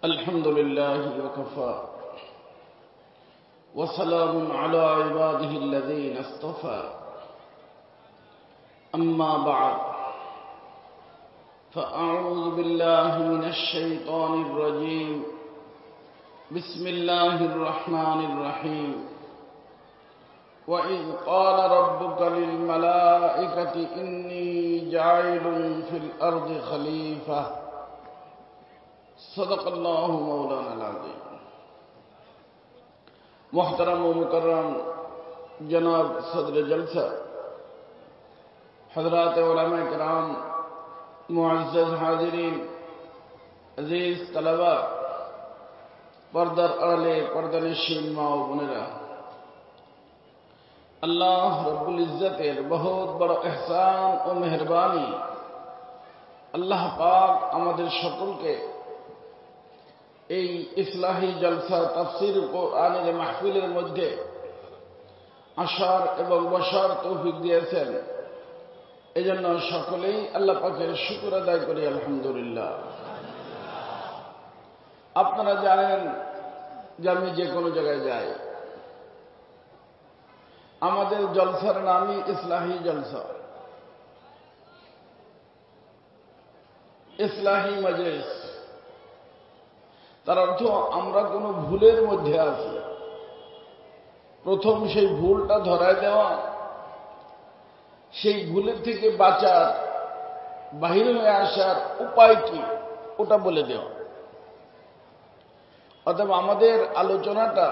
الحمد لله وكفى وسلام على عباده الذين اصطفى أما بعد فأعوذ بالله من الشيطان الرجيم بسم الله الرحمن الرحيم وإذ قال ربك للملائكة إني جاعل في الأرض خليفة صدق الله مولانا العظيم محترم و मुकर्रम जनाब सदर जलसा हजरात उलमा किराम मुअज़्ज़ज़ हाज़िरीन अज़ीज़ तलबा पर्दार आले पर्दानशीन मा ও বোনেরা আল্লাহ রব্বুল ইজ্জতের বহুত বড় ইহসান ও মেহেরবানি আল্লাহ পাক আমাদের সকলকে এই ইসলাহি জলসা তাফসীর কোরআনের মাহফিলের মধ্যে আসার এবং বসার তৌফিক দিয়েছেন। এজন্য সকলেই আল্লাহ পাকের শুকর আদায় করি আলহামদুলিল্লাহ। আপনারা জানেন যে আমি যে কোনো জায়গায় যাই, আমাদের জলসার নামই ইসলাহি জলসা, ইসলাহি মজলিস। তার অর্থ আমরা কোনো ভুলের মধ্যে আছি, প্রথম সেই ভুলটা ধরায় দেওয়া, সেই ভুলের থেকে বাঁচার বাহির হয়ে আসার উপায় কি ওটা বলে দেওয়া। অতএব আমাদের আলোচনাটা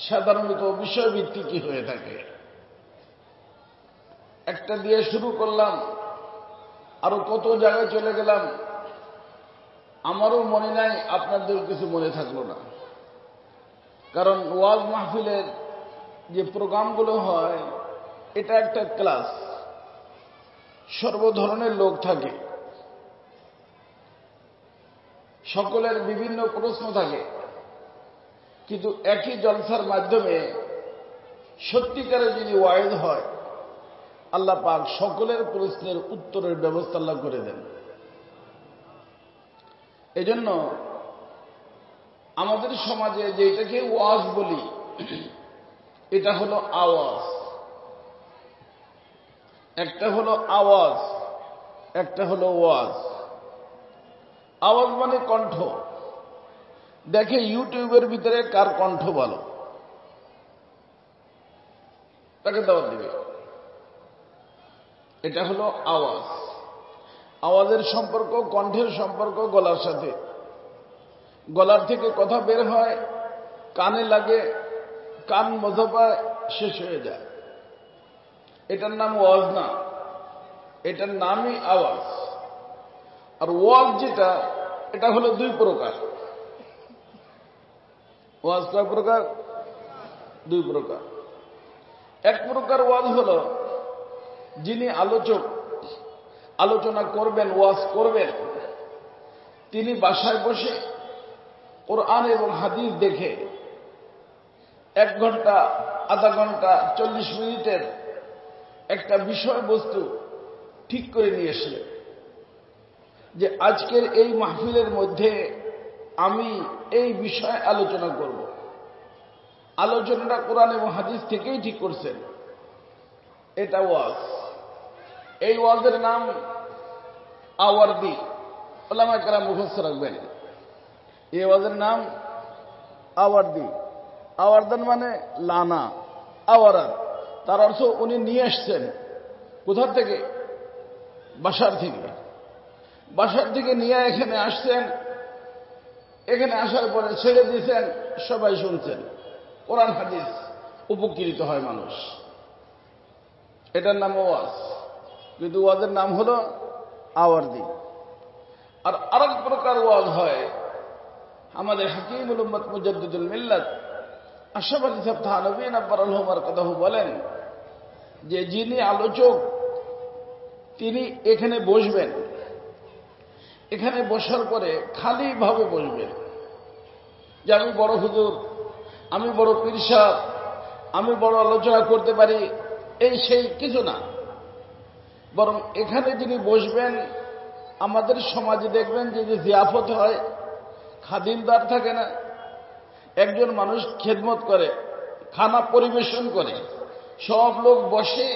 সাধারণত বিষয়ভিত্তিকই হয়ে থাকে। একটা দিয়ে শুরু করলাম, আরো কত জায়গায় চলে গেলাম, আমারও মনে নাই, আপনাদের কিছু মনে থাকলো না। কারণ ওয়াজ মাহফিলের যে প্রোগ্রামগুলো হয় এটা একটা ক্লাস, সর্বধরনের লোক থাকে, সকলের বিভিন্ন প্রশ্ন থাকে, কিন্তু একই জলসার মাধ্যমে সত্যিকারে যদি ওয়াইজ হয় আল্লাহ পাক সকলের প্রশ্নের উত্তরের ব্যবস্থা আল্লাহ করে দেন। এজন্য আমাদের সমাজে যেটাকে ওয়াজ বলি এটা হলো আওয়াজ। একটা হলো আওয়াজ, একটা হলো ওয়াজ। আওয়াজ মানে কণ্ঠ। দেখে ইউটিউবের ভিতরে কার কণ্ঠ ভালো, তাকে দাওয়াত দিবে, এটা হলো আওয়াজ। আওয়াজের সম্পর্ক, কণ্ঠের সম্পর্ক গলার সাথে। গলার থেকে কথা বের হয়, কানে লাগে, কান মজা পায়, শেষ হয়ে যায়। এটার নাম ওয়াজ না, এটার নামই আওয়াজ। আর ওয়াজ যেটা, এটা হলো দুই প্রকার। ওয়াজ কয় প্রকার? দুই প্রকার। এক প্রকার ওয়াজ হলো যিনি আলোচক, আলোচনা করবেন, ওয়াজ করবেন, তিনি বাসায় বসে কোরআন এবং হাদিস দেখে 1 ঘন্টা, আধা ঘন্টা, 40 মিনিটের একটা বিষয়বস্তু ঠিক করে নিয়ে এসলেন যে আজকের এই মাহফিলের মধ্যে আমি এই বিষয়ে আলোচনা করব। আলোচনাটা কোরআন এবং হাদিস থেকেই ঠিক করছেন, এটা ওয়াজ। এই ওয়াজের নাম আওয়ারদি। ওলামা কেরাম মুখস্থ রাখবেন, এই ওয়াজের নাম আওয়ারদি। আওয়ারদান মানে লানা, আওয়ারাদ। তার অর্থ উনি নিয়ে আসছেন কোথার থেকে? বাসার থেকে। বাসার থেকে নিয়ে এখানে আসছেন, এখানে আসার পরে ছেড়ে দিয়েছেন, সবাই শুনছেন, কোরআন হাদিস উপকৃত হয় মানুষ। এটার নাম ওয়াজ। কিন্তু ওয়াজের নাম হলো আওয়ারদি। আর আরেক প্রকার ওয়াজ হয়, আমাদের হাকিমুল উম্মত মুজাদ্দিদুল মিল্লাত আশরাফ আলী সাহেব থানভী নব্বরুল কাদাহু বলেন যে যিনি আলোচক তিনি এখানে বসবেন, এখানে বসার পরে খালি ভাবে বসবেন যে আমি বড় হুজুর, আমি বড় পীর সাহেব, আমি বড় আলোচনা করতে পারি, এই সেই কিছু না। বরং এখানে যিনি বসবেন, আমাদের সমাজে দেখবেন যে জিয়াফত হয়, খাদিমদার থাকে না, একজন মানুষ খেদমত করে, খানা পরিবেশন করে, সব লোক বসে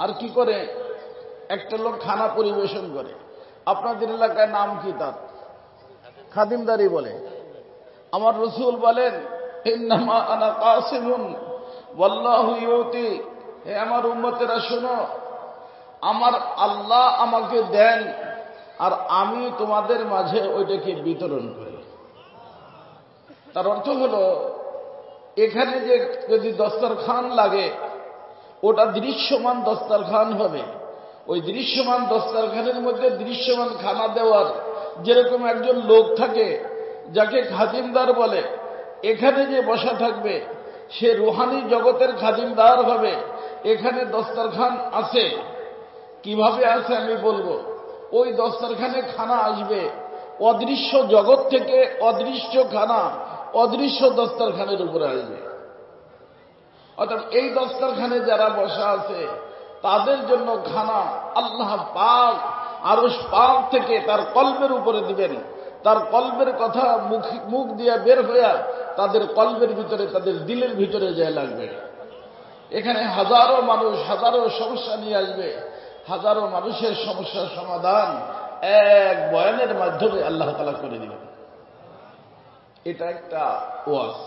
আর কি করে, একটা লোক খানা পরিবেশন করে। আপনাদের এলাকায় নাম কি তার? খাদিমদারি বলে। আমার রসুল বলেন, ইন্নামা আনা কাসিমুন ওয়াল্লাহু ইউতি। হে আমার উম্মতেরা শোনো, আমার আল্লাহ আমাকে দেন আর আমি তোমাদের মাঝে ওইটাকে বিতরণ করি। তার অর্থ হলো, এখানে যে যদি দস্তরখান লাগে, ওটা দৃশ্যমান দস্তরখান হবে। ওই দৃশ্যমান দস্তরখানের মধ্যে দৃশ্যমান খানা দেওয়ার যেরকম একজন লোক থাকে যাকে খাদিমদার বলে, এখানে যে বসা থাকবে সে রুহানি জগতের খাদিমদার হবে। এখানে দস্তরখান আছে, কিভাবে আছে আমি বলবো। ওই দস্তরখানে খানা আসবে অদৃশ্য জগৎ থেকে, অদৃশ্য খানা অদৃশ্য দস্তরখানের উপরে আসবে। অর্থাৎ এই দস্তরখানে যারা বসা আছে তাদের জন্য খানা আল্লাহ পাক আরশ পাক থেকে তার কলবের উপরে দিবেন। তার কলবের কথা মুখ দিয়ে বের হইয়া তাদের কলবের ভিতরে, তাদের দিলের ভিতরে যায় লাগবে। এখানে হাজারো মানুষ হাজারো সমস্যা নিয়ে আসবে, হাজারো মানুষের সমস্যার সমাধান এক বয়ানের মাধ্যমে আল্লাহ তাআলা করে দিবেন। এটা একটা ওয়াজ।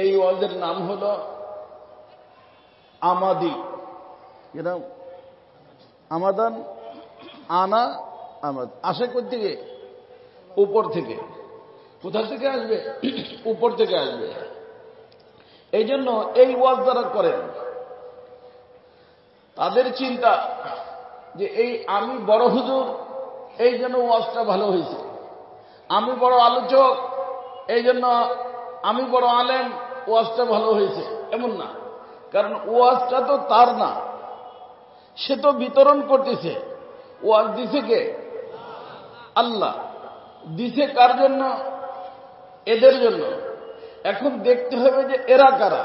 এই ওয়াজের নাম হলো আমাদি। এটা আমাদান, আনা আমাদ। আসে কোথা থেকে? উপর থেকে। কোথা থেকে আসবে? উপর থেকে আসবে। এই জন্য এই ওয়াজ যারা করেন তাদের চিন্তা যে এই আমি বড় হুজুর, এই জন্য ওয়াজটা ভালো হয়েছে, আমি বড় আলোচক, এই জন্য আমি বড় আলেম, ওয়াজটা ভালো হয়েছে, এমন না। কারণ ওয়াজটা তো তার না, সে তো বিতরণ করতেছে। ওয়াজ দিছে কে? আল্লাহ। দিছে কার জন্য? এদের জন্য। এখন দেখতে হবে যে এরা কারা।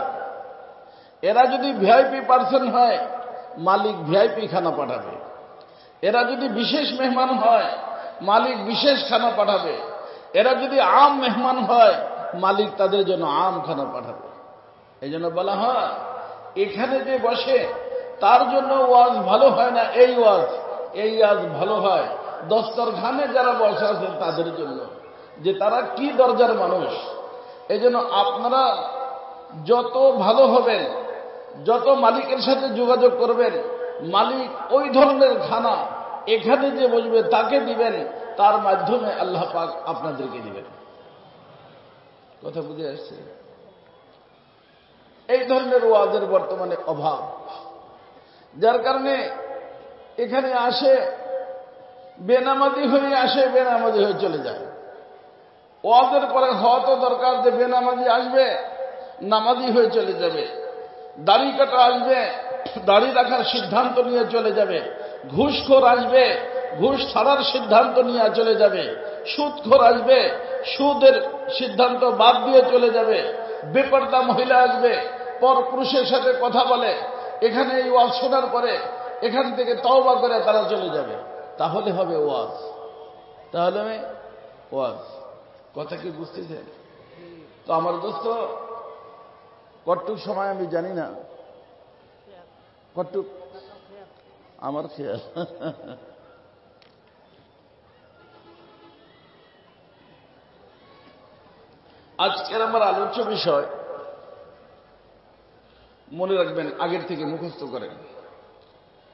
এরা যদি ভিআইপি পার্সন হয়, মালিক ভিআইপি খানা পাঠাবে। এরা যদি বিশেষ মেহমান হয়, মালিক বিশেষ খানা পাঠাবে। এরা যদি আম মেহমান হয়, মালিক তাদের জন্য আম খানা পাঠাবে। এই জন্য বলা হয়, এখানে যে বসে তার জন্য ওয়াজ ভালো হয় না। এই ওয়াজ ভালো হয় দস্তরখানে যারা বসে আছেন তাদের জন্য, যে তারা কি দরজার মানুষ। এই জন্য আপনারা যত ভালো হবেন, যত মালিকের সাথে যোগাযোগ করবেন, মালিক ওই ধরনের খানা এখানে যে বসবে তাকে দিবেন, তার মাধ্যমে আল্লাহ পাক আপনাদেরকে দিবেন। কথা বুঝে আসছে? এই ধরনের ওয়াজের বর্তমানে অভাব, যার কারণে এখানে আসে বেনামাজি হয়ে আসে, বেনামাজি হয়ে চলে যায়। ওয়াজের পরে হওয়া তো দরকার যে বেনামাজি আসবে, নামাজি হয়ে চলে যাবে। দাড়ি কাটা আসবে, দাড়ি রাখার সিদ্ধান্ত নিয়ে চলে যাবে। ঘুষখোর আসবে, ঘুষ ছাড়ার সিদ্ধান্ত নিয়ে চলে যাবে। সুদখোর আসবে, সুদের সিদ্ধান্ত বাদ দিয়ে চলে যাবে। বেপরদা মহিলা আসবে, পর পুরুষের সাথে কথা বলে, এখানে এই ওয়াজ শোনার পরে এখান থেকে তওবা করে তারা চলে যাবে। তাহলে হবে ওয়াজ, তাহলে ওয়াজ। কথা কি বুঝতেছেন? তো আমার দোস্ত, কতটুক সময় আমি জানি না, কতটুক আমার খেয়াল। আজকের আমার আলোচ্য বিষয় মনে রাখবেন, আগের থেকে মুখস্থ করেন।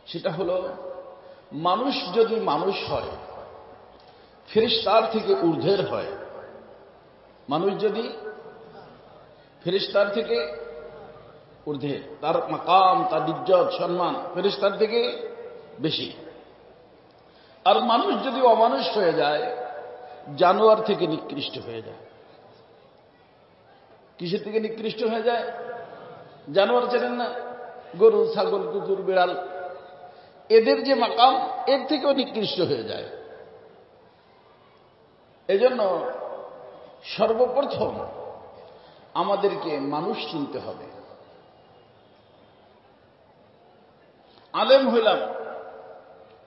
সেটা হলো, মানুষ যদি মানুষ হয়, ফেরেশতার থেকে ঊর্ধ্বের হয়। মানুষ যদি ফেরেশতার থেকে ঊর্ধ্বে, তার মাকাম, তার ইজ্জত সম্মান ফেরেশতার থেকে বেশি। আর মানুষ যদি অমানুষ হয়ে যায়, জানোয়ার থেকে নিকৃষ্ট হয়ে যায়। কিসের থেকে নিকৃষ্ট হয়ে যায়? জানোয়ার চেনেন না? গরু, ছাগল, কুকুর, বিড়াল, এদের যে মাকাম, এর থেকেও নিকৃষ্ট হয়ে যায়। এজন্য সর্বপ্রথম আমাদেরকে মানুষ চিনতে হবে। আলেম হইলাম,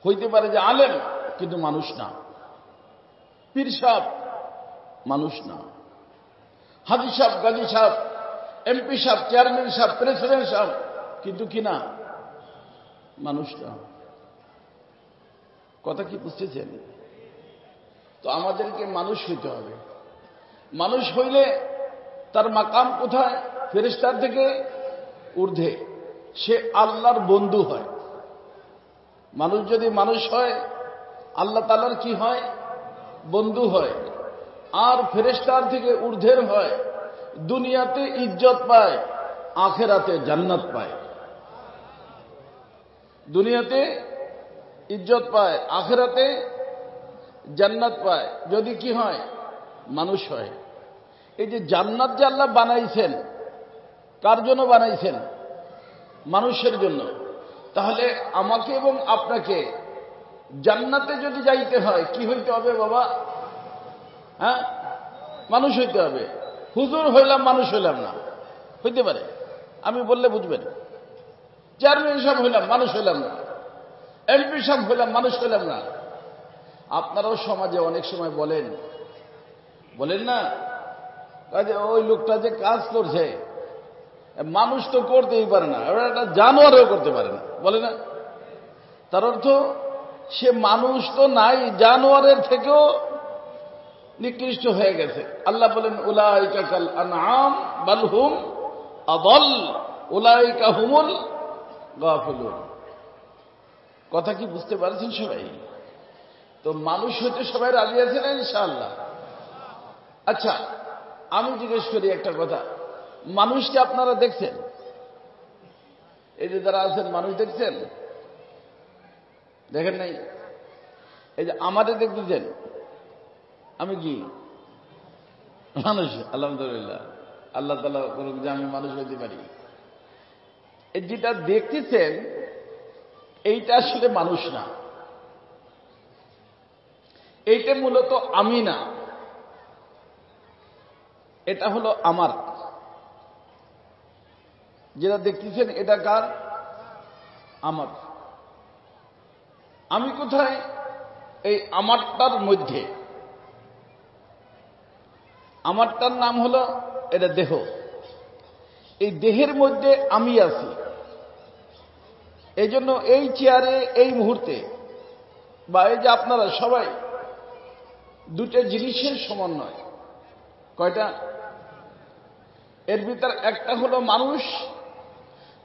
হইতে পারে যে আলেম কিন্তু মানুষ না। পীর সাহেব মানুষ না। হাজি সাহেব, গাজী সাহেব, এমপি সাহেব, চেয়ারম্যান সাহেব, প্রেসিডেন্ট সাহেব, কিন্তু কি না? মানুষ না। কথা কি বুঝতেছেন? তো আমাদেরকে মানুষ হইতে হবে। মানুষ হইলে তার মাকাম কোথায়? ফেরেশতার থেকে ঊর্ধ্বে। সে আল্লাহর বন্ধু হয়। মানুষ যদি মানুষ হয়, আল্লাহ তাআলার কি হয়? বন্ধু হয়। আর ফেরেশতার থেকে ঊর্ধ্বের হয়। দুনিয়াতে ইজ্জত পায়, আখেরাতে জান্নাত পায়। দুনিয়াতে ইজ্জত পায়, আখেরাতে জান্নাত পায় যদি কি হয়? মানুষ হয়। এই যে জান্নাত যে আল্লাহ বানাইছেন, কার জন্য বানাইছেন? মানুষের জন্য। তাহলে আমাকে এবং আপনাকে জান্নাতে যদি যাইতে হয় কি হইতে হবে বাবা? হ্যাঁ, মানুষ হইতে হবে। হুজুর হইলাম, মানুষ হইলাম না, হইতে পারে, আমি বললে বুঝবেন। চেয়ারম্যান সাহেব হইলাম, মানুষ হইলাম না। এমপি সাহেব হইলাম, মানুষ হইলাম না। আপনারাও সমাজে অনেক সময় বলেন, বলেন না, ওই লোকটা যে কাজ করছে, মানুষ তো করতেই পারে না, একটা জানোয়ারও করতে পারে না, বলে না? তার অর্থ সে মানুষ তো নাই, জানোয়ারের থেকেও নিকৃষ্ট হয়ে গেছে। আল্লাহ বলেন উলাইকা কাল আনআম বাল হুম আযাল উলাইকা হুমুল গাফিলুন। কথা কি বুঝতে পারছেন সবাই? তো মানুষ হতে সবাই রাজি আছেন ইনশাআল্লাহ? আচ্ছা, আমি জিজ্ঞেস করি একটা কথা, মানুষকে আপনারা দেখছেন? এই যে যারা আছেন, মানুষ দেখছেন? দেখেন নাই? এই যে আমাদের দেখতেছেন, আমি কি মানুষ? আলহামদুলিল্লাহ, আল্লাহ তাআলা করুক যে আমি মানুষ হইতে পারি। এই যেটা দেখতেছেন এইটা আসলে মানুষ না, এইটা মূলত আমি না, এটা হলো আমার। যেটা দেখতেছেন এটা কার? আমার। আমি কোথায়? এই আমারটার মধ্যে। আমারটার নাম হলো এটা দেহ। এই দেহের মধ্যে আমি আছি। এই জন্য এই চেয়ারে এই মুহূর্তে বা এই যে আপনারা সবাই দুটো জিনিসের সমন্বয়। কয়টা? এর ভিতর একটা হলো মানুষ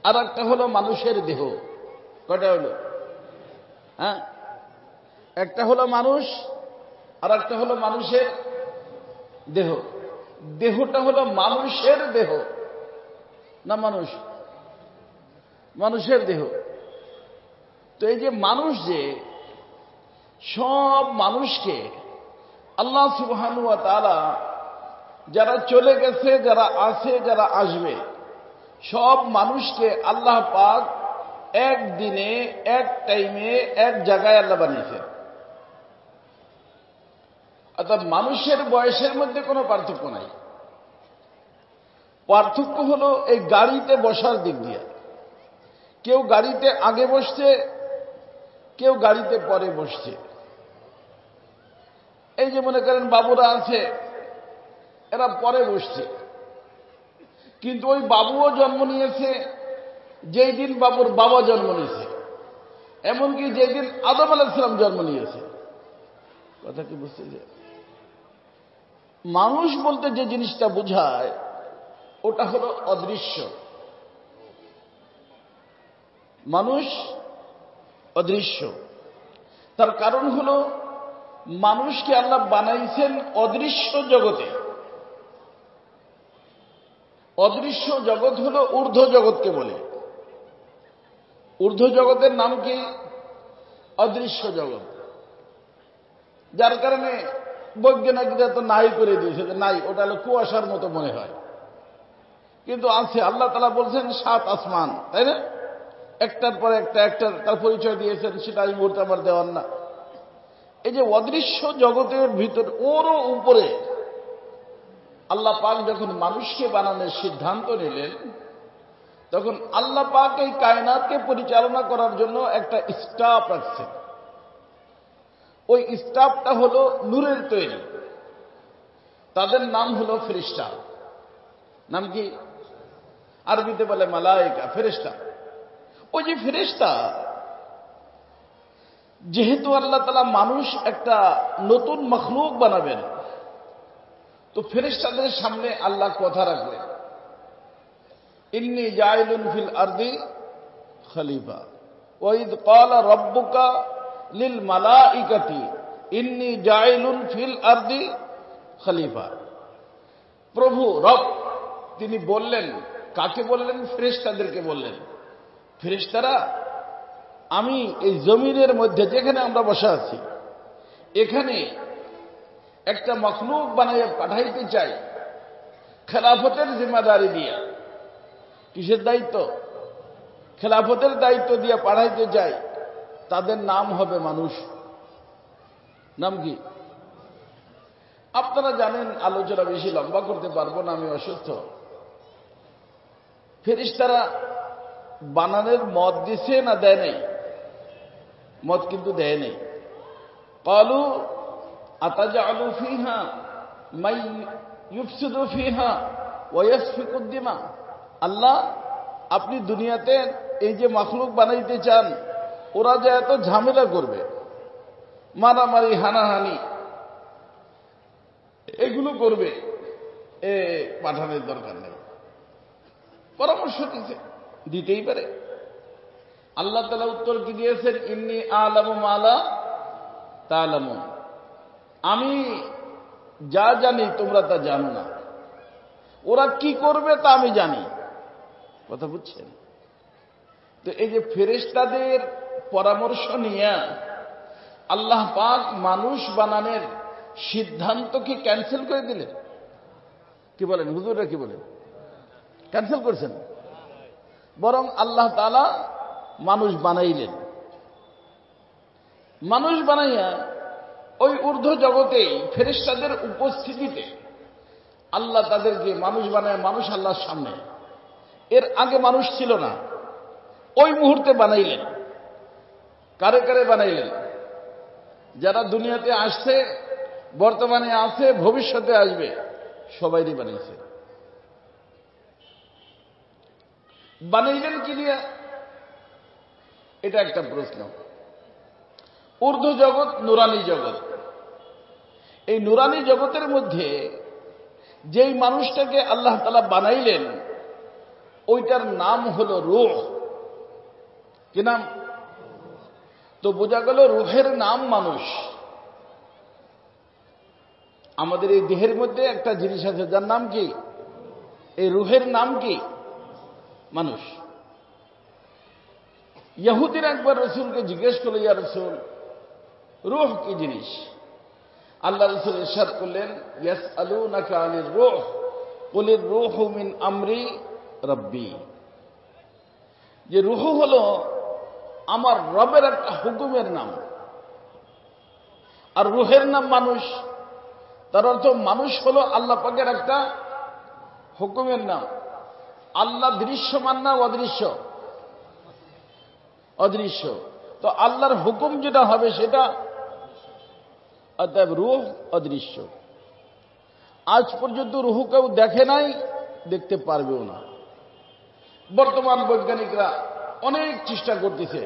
আর একটা হলো মানুষের দেহ। কয়টা হলো? হ্যাঁ, একটা হলো মানুষ আর একটা হলো মানুষের দেহ। দেহটা হলো মানুষের দেহ না মানুষ? মানুষের দেহ। তো এই যে মানুষ, যে সব মানুষকে আল্লাহ সুবহানাহু ওয়া তাআলা, যারা চলে গেছে, যারা আছে, যারা আসবে, সব মানুষকে আল্লাহ পাক এক দিনে, এক টাইমে, এক জায়গায় আল্লাহ বানিয়েছেন। অর্থাৎ মানুষের বয়সের মধ্যে কোনো পার্থক্য নাই। পার্থক্য হলো এই গাড়িতে বসার দিক দিয়ে। কেউ গাড়িতে আগে বসছে, কেউ গাড়িতে পরে বসছে। এই যে মনে করেন বাবুরা আছে, এরা পরে বসছে, কিন্তু ওই বাবুও জন্ম নিয়েছে যেই দিন বাবুর বাবা জন্ম নিয়েছে, এমনকি যেই দিন আদম আলাইহিস সালাম জন্ম নিয়েছে। কথা কি বুঝতেছে? মানুষ বলতে যে জিনিসটা বোঝায় ওটা হলো অদৃশ্য। মানুষ অদৃশ্য। তার কারণ হলো মানুষকে আল্লাহ বানাইছেন অদৃশ্য জগতে। অদৃশ্য জগৎ হলো ঊর্ধ্ব জগৎকে বলে। ঊর্ধ্ব জগতের নাম কি? অদৃশ্য জগৎ। যার কারণে বৈজ্ঞানিকরা তো নাই করে দিয়েছে, যে নাই, ওটা হলো কুয়াশার মতো মনে হয়, কিন্তু আছে। আল্লাহ তাআলা বলছেন 7 আসমান, তাই না? একটার পর একটা, একটার তার পরিচয় দিয়েছেন, সেটা এই মুহূর্তে আমার দেওয়ার না। এই যে অদৃশ্য জগতের ভিতর, ওরও উপরে আল্লাহ পাক যখন মানুষকে বানানোর সিদ্ধান্ত নিলেন, তখন আল্লাহ পাক এই কায়নাতকে পরিচালনা করার জন্য একটা স্টাফ রাখছেন। ওই স্টাফটা হলো নূরের তৈরি। তাদের নাম হলো ফেরেশতা। নাম কি? আরবিতে বলে মালায়েকা, ফেরেশতা। ওই যে ফেরেশতা, যেহেতু আল্লাহ তাআলা মানুষ একটা নতুন মখলুক বানাবেন, তো ফেরেশতাদের সামনে আল্লাহ কথা রাখলেন, ইন্নী জাইলুন ফিল আরদি খলিফা ওয়া ইয ক্বালা রাব্বুকা লিল মালাইকাতি ইন্নী জাইলুন ফিল আরদি খলিফা। প্রভু রব তিনি বললেন, কাকে বললেন? ফেরেশতাদেরকে বললেন, ফেরেশতারা আমি এই জমিনের মধ্যে যেখানে আমরা বসে আছি এখানে একটা মখলুক বানাইয়া পাঠাইতে চাই খেলাফতের জিম্মাদারি দিয়ে। কিসের দায়িত্ব? খেলাফতের দায়িত্ব দিয়ে পাঠাইতে চাই। তাদের নাম হবে মানুষ। নাম কি? আপনারা জানেন, আলোচনা বেশি লম্বা করতে পারবো না, আমি অসুস্থ। ফেরেশতারা বানানের মত দিছে না দেয় নাই? মত কিন্তু দেয় নাই। ক্বালু আতাজআলু ফিহা মান ইউফসিদু ফিহা ওয়া ইয়াসফিকুদ দিমা। আল্লাহ, আপনি দুনিয়াতে এই যে মাখলুক বানাইতে চান, ওরা যে এত ঝামেলা করবে, মারামারি হানাহানি এগুলো করবে, এ পাঠানোর দরকার নেই। পরামর্শ দিতে দিতেই পারে। আল্লাহ তাআলা উত্তর কি দিয়েছেন? ইন্নী আ'লামু মা লা তা'লামুন। আমি যা জানি তোমরা তা জানো না। ওরা কি করবে তা আমি জানি। কথা বুঝছেন? তো এই যে ফেরেশতাদের পরামর্শ নিয়ে আল্লাহ পাক মানুষ বানানোর সিদ্ধান্ত কি ক্যান্সেল করে দিলেন? কি বলেন হুজুররা, কি বলেন? ক্যান্সেল করছেন? বরং আল্লাহ তাআলা মানুষ বানাইলেন। মানুষ বানাইয়া ওই ঊর্ধ্ব জগতেই ফেরেশতাদের উপস্থিতিতে আল্লাহ তাদেরকে মানুষ বানায়, মানুষ আল্লাহর সামনে। এর আগে মানুষ ছিল না, ওই মুহূর্তে বানাইলেন। কারে কারে বানাইলেন? যারা দুনিয়াতে আসছে, বর্তমানে আছে, ভবিষ্যতে আসবে, সবাইরই বানাইছে। বানাইলেন কি দিয়ে? এটা একটা প্রশ্ন। ঊর্ধ্ব জগৎ, নুরানি জগৎ। এই নুরানি জগতের মধ্যে যেই মানুষটাকে আল্লাহ তাআলা বানাইলেন, ওইটার নাম হলো রূহ। কি নাম? তো বোঝা গেল রূহের নাম মানুষ। আমাদের এই দেহের মধ্যে একটা জিনিস আছে যার নাম কি? এই রূহের নাম কি? মানুষ। ইহুদিরা একবার রাসূলকে জিজ্ঞেস করল, ইয়া রাসূল, রূহ কি জিনিস? আল্লাহ রাসূল ইরশাদ করলেন, ইয়াসআলুনাকা আনির রূহ কুলির রূহু মিন আমরি রাব্বি। যে রূহ হলো আমার রবের একটা হুকুমের নাম। আর রূহের নাম মানুষ। তার অর্থ মানুষ হলো আল্লাহ পাকের একটা হুকুমের নাম। আল্লাহ দৃশ্যমান না অদৃশ্য? অদৃশ্য। তো আল্লাহর হুকুম যেটা হবে সেটা, অতএব রূহ অদৃশ্য। আজ পর্যন্ত রূহ কেউ দেখে নাই, দেখতে পারবেও না। বর্তমান বৈজ্ঞানিকরা অনেক চেষ্টা করতেছে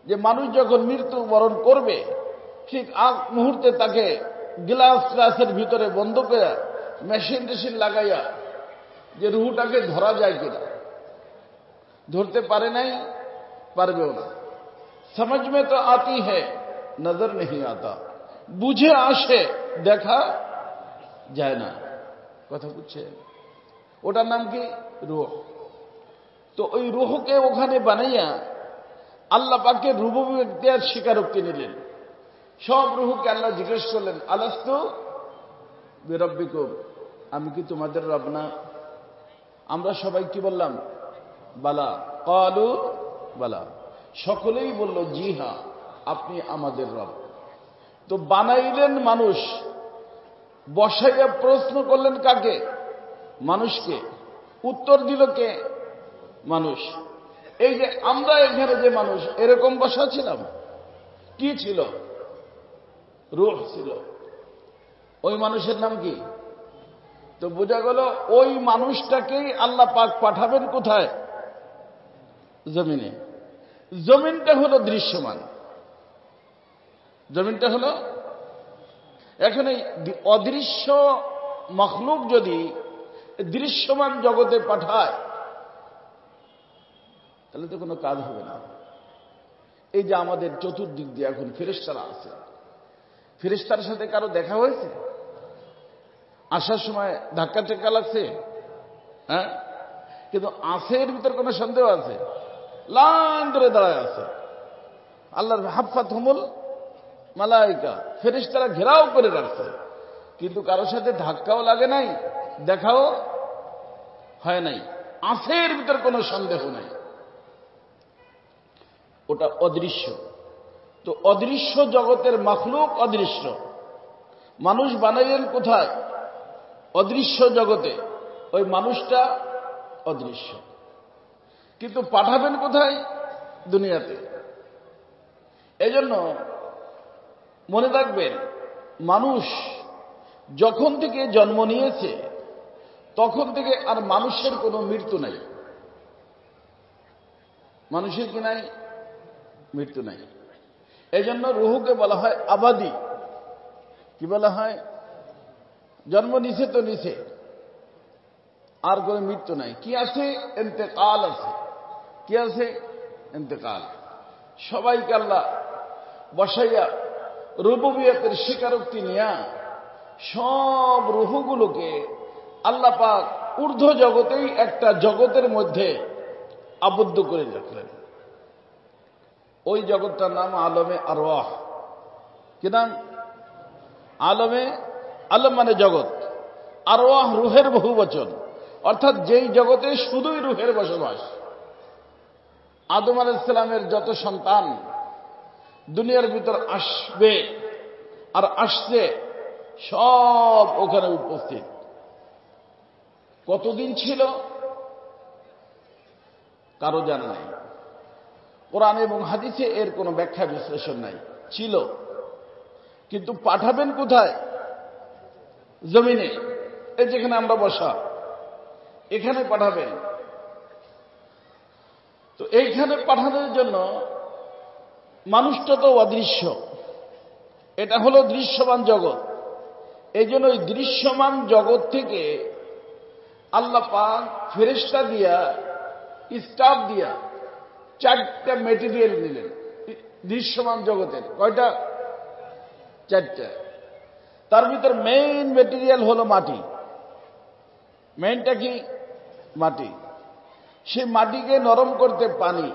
যে মানুষ যখন মৃত্যু বরণ করবে, ঠিক আগ মুহূর্তে তাকে গ্লাসের ভিতরে বন্ধ করে মেশিন টেশিন লাগাইয়া যে রুহটাকে ধরা যায় কিনা। ধরতে পারে নাই, পারবেও না। समझ में तो आती है, नजर नहीं आता। বুঝে আসে, দেখা যায় না। কথা বুঝছে? ওটার নাম কি? রূহ। তো ওই রূহকে ওখানে বানাইয়া আল্লাহ পাকের রুবুবিয়্যতের স্বীকারোক্তি নিলেন। সব রূহকে আল্লাহ জিজ্ঞেস করলেন, আলাস্তু বিরাব্বিকুম, আমি কি তোমাদের রব না? আমরা সবাই কি বললাম? বালা। ক্বালু বালা। সকলেই বলল, জি হ্যাঁ, আপনি আমাদের রব। তো বানাইলেন মানুষ, বসাইয়া প্রশ্ন করলেন কাকে? মানুষকে। উত্তর দিল কে? মানুষ। এই যে আমরা এখানে যে মানুষ, এরকম বসা ছিলাম? কি ছিল? রূহ ছিল। ওই মানুষের নাম কি? তো বোঝা গেল ওই মানুষটাকেই আল্লাহ পাক পাঠাবেন কোথায়? জমিনে। জমিনটা হলো দৃশ্যমান, জমিনটা হলো। এখন এই অদৃশ্য মখলুক যদি দৃশ্যমান জগতে পাঠায় তাহলে তো কোনো কাজ হবে না। এই যে আমাদের চতুর্দিক দিয়ে এখন ফেরেশতারা আছে, ফেরেশতার সাথে কারো দেখা হয়েছে? আসার সময় ধাক্কা টেক্কা লাগছে? হ্যাঁ, কিন্তু আছে এর ভিতর কোনো সন্দেহ আছে? লাইন ধরে দাঁড়ায় আছে। আল্লাহর হাফাতহুমুল মালাইকা, ফেরেশতারা ঘেরাও করে রাখছে, কিন্তু কারোর সাথে ধাক্কাও লাগে নাই, দেখাও হয় নাই। আছে এর ভিতর কোনো সন্দেহ নাই। ওটা অদৃশ্য। তো অদৃশ্য জগতের মখলুক অদৃশ্য। মানুষ বানাইলেন কোথায়? অদৃশ্য জগতে। ওই মানুষটা অদৃশ্য, কিন্তু পাঠাবেন কোথায়? দুনিয়াতে। এজন্য মনে রাখবেন, মানুষ যখন থেকে জন্ম নিয়েছে তখন থেকে আর মানুষের কোনো মৃত্যু নাই। মানুষের কি নাই? মৃত্যু নাই। এজন্য রুহুকে বলা হয় আবাদি। কি বলা হয়? জন্ম নিছে তো নিছে, আর কোনো মৃত্যু নাই। কি আছে? ইন্তেকাল আছে। কি আছে? ইন্তেকাল। সবাইকে আল্লাহ বসাইয়া রুবুবিয়তের স্বীকারোক্তি নিয়া সব রুহুগুলোকে আল্লাহ পাক ঊর্ধ্ব জগতেই একটা জগতের মধ্যে আবদ্ধ করে রাখলেন। ওই জগৎটার নাম আলমে আরওয়াহ। কি নাম? আলমে, আলম মানে জগৎ, আরওয়াহ রুহের বহু বচন, অর্থাৎ যেই জগতে শুধুই রুহের বসবাস। আদম আলাইহিস সালামের যত সন্তান দুনিয়ার ভিতর আসবে আর আসছে সব ওখানে উপস্থিত। কতদিন ছিল কারো জানা নাই। কোরআন এবং হাদিসে এর কোনো ব্যাখ্যা বিশ্লেষণ নাই। ছিল, কিন্তু পাঠাবেন কোথায়? জমিনে। এই যেখানে আমরা বসা, এখানে পাঠাবেন। তো এইখানে পাঠানোর জন্য মানুষটা তো অদৃশ্য, এটা হলো দৃশ্যমান জগৎ। এই জন্য ওই দৃশ্যমান জগৎ থেকে আল্লাহ পাক ফেরেশতা দিয়া, স্টাফ দিয়া 4টা মেটেরিয়াল নিলেন দৃশ্যমান জগতের। কয়টা? 4টা। তার ভিতর মেইন মেটেরিয়াল হলো মাটি। মেইনটা কি? মাটি। সে মাটিকে নরম করতে পানি,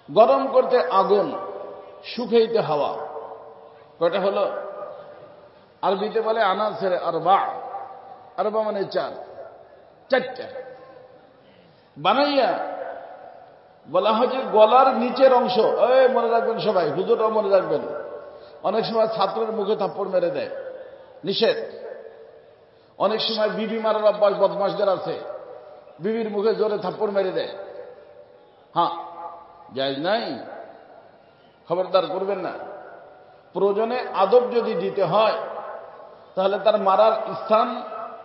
গরম করতে আগুন, শুকাইতে হাওয়া। কয়টা হলো? আরবিতে বলে আনাসের আরবা। আরবা মানে 4। 4টা বানাইয়া বলা হয় যে গলার নিচের অংশ। মনে রাখবেন সবাই, হুজুররাও মনে রাখবেন, অনেক সময় ছাত্রের মুখে থাপ্পড় মেরে দেয়, নিষেধ। অনেক সময় বিবি মারার অভ্যাস বদমাশদের আছে, বিবির মুখে জোরে থাপ্পড় মেরে দেয়। হ্যাঁ, জায়েজ নাই, খবরদার করবেন না। প্রয়োজনে আদব যদি দিতে হয় তাহলে তার মারার স্থান,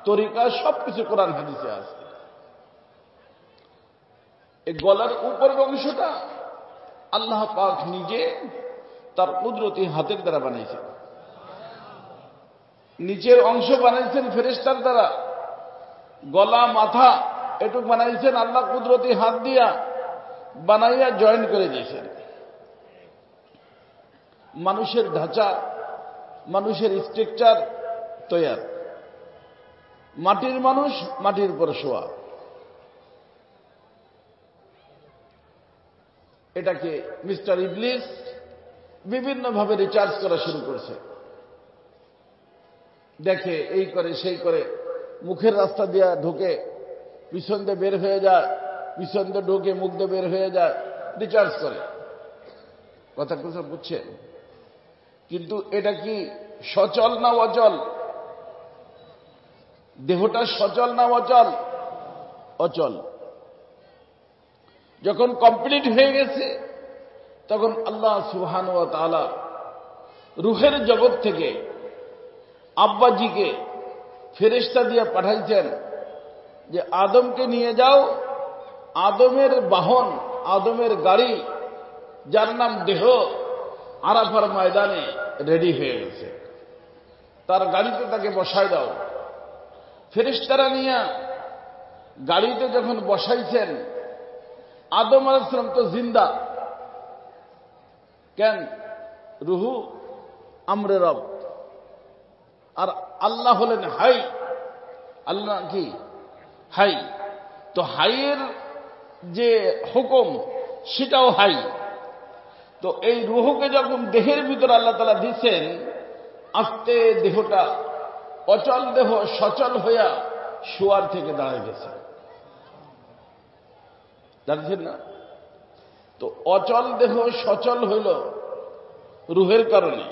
তরিকা সবকিছু কোরআন হাদিসে আছে। এই গলার উপরের অংশটা আল্লাহ পাক নিজে তার কুদরতি হাতের দ্বারা বানাইছেন। নিচের অংশ বানাইছেন ফেরেশতার দ্বারা, গলা মাথা এটুক বানাইছেন আল্লাহ কুদরতি হাত দিয়া বানাইয়া জয়েন করে দিয়েছেন। মানুষের ঢাঁচা, মানুষের স্ট্রাকচার তৈয়ার। মাটির মানুষ, মাটির উপর শোয়া। এটাকে মিস্টার ইবলিস বিভিন্নভাবে রিচার্জ করা শুরু করছে। দেখে, এই করে সেই করে, মুখের রাস্তা দিয়ে ঢুকে, পিছন দিয়ে বের হয়ে যায়, পিছন দিয়ে ঢুকে মুখ দিয়ে বের হয়ে যায়, রিচার্জ করে। কথা কথা বুঝছেন? কিন্তু এটা কি সচল না অচল? দেহটা সচল না অচল? অচল। যখন কমপ্লিট হয়ে গেছে তখন আল্লাহ সুবহানাহু ওয়া তাআলা রুহের জগৎ থেকে আব্বাজিকে ফেরেশতা দিয়ে পাঠাইছেন যে আদমকে নিয়ে যাও, আদমের বাহন, আদমের গাড়ি, যার নাম দেহ, আরাফার ময়দানে রেডি হয়ে গেছে, তার গাড়িতে তাকে বসায় দাও। ফেরেশতারা নিয়ে গাড়িতে যখন বসাইছেন, আদম আলাইহিস সালাম তো জিন্দা, কেন? রুহু আমরে রব, আর আল্লাহ হলেন হাই। আল্লাহ কি? হাই। তো হাইয়ের যে হুকুম সেটাও হাই। তো এই রুহুকে যখন দেহের ভিতরে আল্লাহ তাআলা দিচ্ছেন, আস্তে দেহটা অচল দেহ সচল হইয়া শোয়ার থেকে দাঁড়িয়ে গেছে, জানছেন না? তো অচল দেহ সচল হইল রুহের কারণে।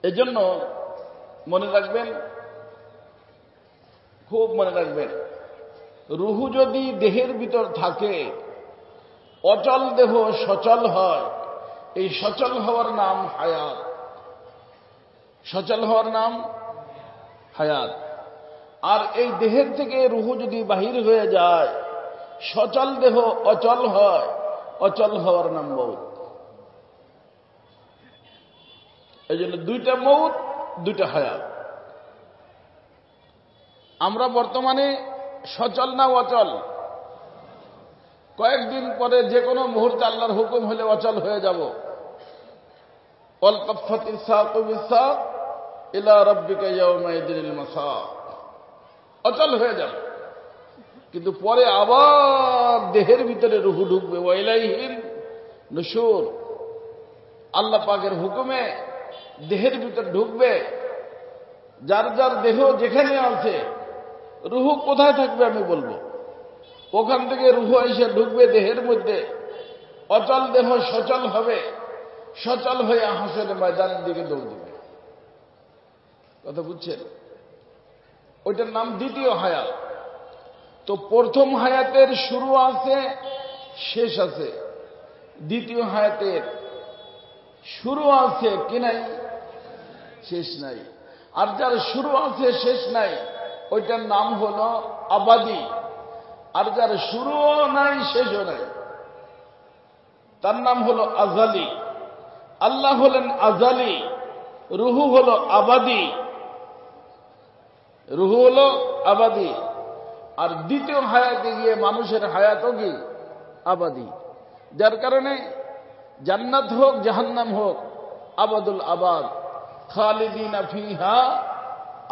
এজন্য মনে রাখবেন, খুব মনে রাখবেন, রুহু যদি দেহের ভিতর থাকে, অচল দেহ সচল হয়, এই সচল হওয়ার নাম হায়াত। সচল হওয়ার নাম হায়াত। আর এই দেহের থেকে রুহু যদি বাহির হয়ে যায়, সচল দেহ অচল হয়, অচল হওয়ার নাম মৌত। এই জন্য দুইটা মৌত, দুইটা হায়াত। আমরা বর্তমানে সচল না অচল? কয়েকদিন পরে যে কোনো মুহূর্তে আল্লাহর হুকুম হলে অচল হয়ে যাব। ওয়ালকাফাতিস সাকু বিসাক ইলা রাব্বিকা ইয়াওমাইদিল মাসাক, অচল হয়ে যাবে। কিন্তু পরে আবার দেহের ভিতরে রুহু ঢুকবে, ওয়াইলাইহিন নুশুর, আল্লাহ পাকের হুকুমে দেহের ভিতরে ঢুকবে। যার যার দেহ যেখানে আছে, রুহু কোথায় থাকবে আমি বলবো, ওখান থেকে রুহু এসে ঢুকবে দেহের মধ্যে, অচল দেহ সচল হবে, সচল হয়ে হাসরের ময়দানের দিকে দৌড় দিবে। কথা বুঝছেন? ওইটার নাম দ্বিতীয় হায়াত। তো প্রথম হায়াতের শুরু আছে, শেষ আছে। দ্বিতীয় হায়াতের শুরু আছে কি নাই? শেষ নাই। আর যার শুরু আছে শেষ নাই, ওইটার নাম হলো আবাদি। আর যার শুরুও নাই শেষও নাই, তার নাম হলো আজালি। আল্লাহ হলেন আজালি, রুহু হলো আবাদি। রুহু হলো আবাদি। আর দ্বিতীয় হায়াতে গিয়ে মানুষের হায়াতও কি আবাদি। যার কারণে জান্নাত হোক জাহান্নাম হোক, আবাদুল আবাদ, খালিদিনা ফিহা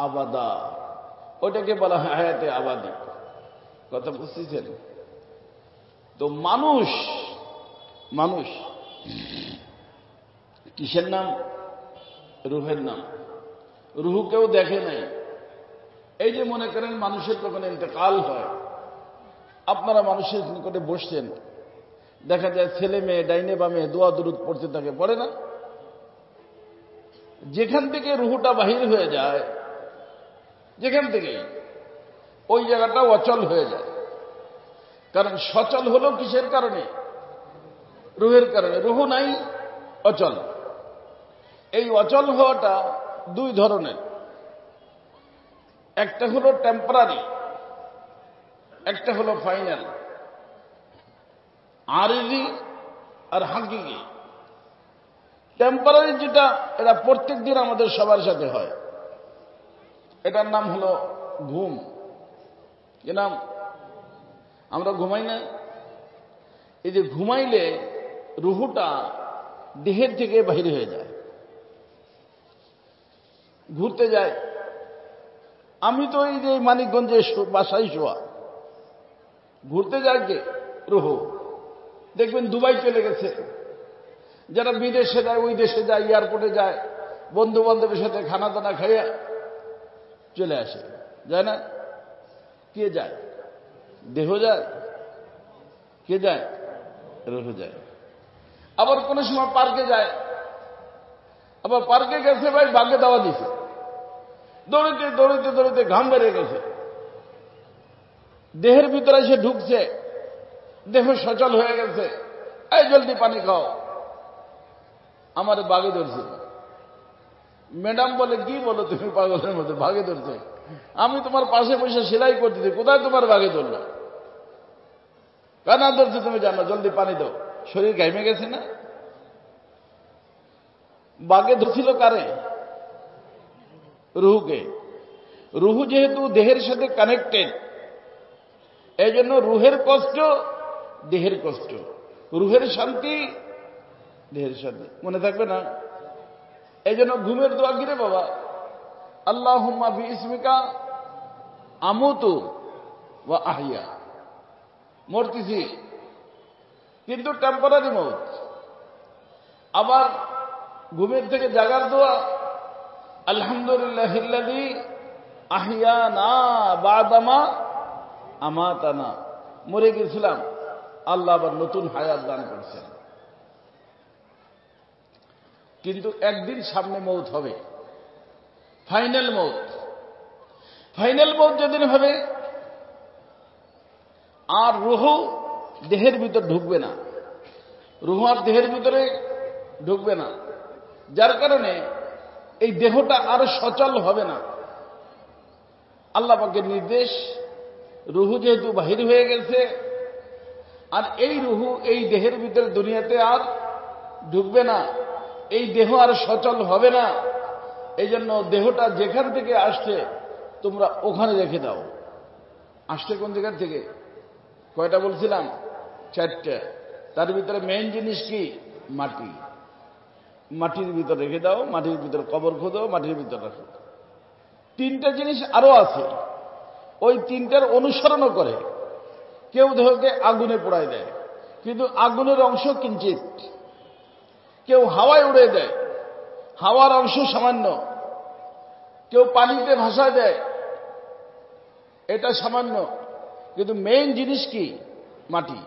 আবাদা, ওটাকে বলা হয় হায়াতে আবাদি। কথা বুঝতেছেন? তো মানুষ কিসের নাম? রুহের নাম। রুহু কেউ দেখে নাই। এই যে মনে করেন মানুষের যখন ইন্তেকাল হয়, আপনারা মানুষের নিকটে বসছেন, দেখা যায় ছেলে মেয়ে ডাইনে বামে দোয়া দুরুদ পড়তে থাকে, পড়ে না? যেখান থেকে রুহুটা বাহির হয়ে যায়, যেখান থেকে, ওই জায়গাটা অচল হয়ে যায়। কারণ সচল হলো কিসের কারণে? রুহের কারণে। রুহু নাই, অচল। এই অচল হওয়াটা দুই ধরনের, একটা হলো টেম্পোরারি, একটা হলো ফাইনাল। আরিজি আর হাকিকি। টেম্পোরারি যেটা, এটা প্রত্যেক দিন আমাদের সবার সাথে হয়, এটার নাম হলো ঘুম। কি নাম? আমরা ঘুমাই না? এই যে ঘুমাইলে রুহুটা দেহের থেকে বাহির হয়ে যায়, ঘুরতে যায়। আমি তো এই যে মানিকগঞ্জে বাসায় শোয়া, ঘুরতে যায় কে? রুহু। দেখবেন দুবাই চলে গেছে, যারা বিদেশে যায়, ওই দেশে যায়, এয়ারপোর্টে যায়, বন্ধু বান্ধবের সাথে খানা দানা খাইয়া চলে আসে, যায় না? কে যায়? দেহ যায়? কে যায়? রুহু যায়। আবার কোন সময় পার্কে যায়, আবার পার্কে গেছে, ভাই বাঘে দাওয়া দিছে, দৌড়িতে দৌড়িতে দৌড়িতে ঘাম বেরিয়ে গেছে, দেহের ভিতরে এসে ঢুকছে, দেহ সচল হয়ে গেছে, এই জলদি পানি খাও, আমার বাঘে ধরছে। ম্যাডাম বলে, কি বলো তুমি পাগলের মধ্যে, ভাগে ধরছে? আমি তোমার পাশে বসে সেলাই করতেছি, কোথায় তোমার ভাগে ধরলো? কানা ধরছে, তুমি জানো, জলদি পানি দাও, শরীর ঘাইমে গেছে না? বাগে ধরছিল কারে? রুহুকে। রুহু যেহেতু দেহের সাথে কানেক্টেড, এই জন্য রুহের কষ্ট দেহের কষ্ট, রুহের শান্তি দেহের শান্তি। মনে থাকবে না? এই জন্য ঘুমের দোয়া গিরে বাবা, আল্লাহুম্মা বিইসমিকা আমুতু ওয়া আহইয়া। মরতেছি কিন্তু টেম্পোরারি মৌত। আবার ঘুমের থেকে জাগার দোয়া, আলহামদুলিল্লাহিল্লাযী আহইয়ানা বাদামা আমাতানা। মরে গেছিলাম, আল্লাহ আবার নতুন হায়াত দান করছেন। কিন্তু একদিন সামনে মৌত হবে, ফাইনাল মৌত। ফাইনাল মৌত যেদিন হবে, আর রুহ দেহের ভিতর ঢুকবে না, রুহ আর দেহের ভিতরে ঢুকবে না, যার কারণে এই দেহটা আর সচল হবে না। আল্লাহ পাকের নির্দেশ, রুহু যেহেতু বাহির হয়ে গেছে, আর এই রুহু এই দেহের ভিতরে দুনিয়াতে আর ঢুকবে না, এই দেহ আর সচল হবে না। এই জন্য দেহটা যেখান থেকে আসছে তোমরা ওখানে রেখে দাও। আসছে কোন জায়গা থেকে? কয়টা বলছিলাম? 4টা। তার ভিতরে মেইন জিনিস কি? মাটি। মাটির ভিতর রেখে দাও, মাটির ভিতর কবর খোদো, মাটির ভিতর রাখো। 3টা জিনিস আরো আছে, ওই 3টার অনুসরণও করে। কেউ দেহকে আগুনে পোড়ায় দেয়, কিন্তু আগুনের অংশ কিঞ্চিত। কেউ হাওয়ায় উড়ে দেয়, হাওয়ার অংশ সামান্য। কেউ পানিতে ভাসায় দেয়, এটা সামান্য। কিন্তু মেইন জিনিস কি? মাটি।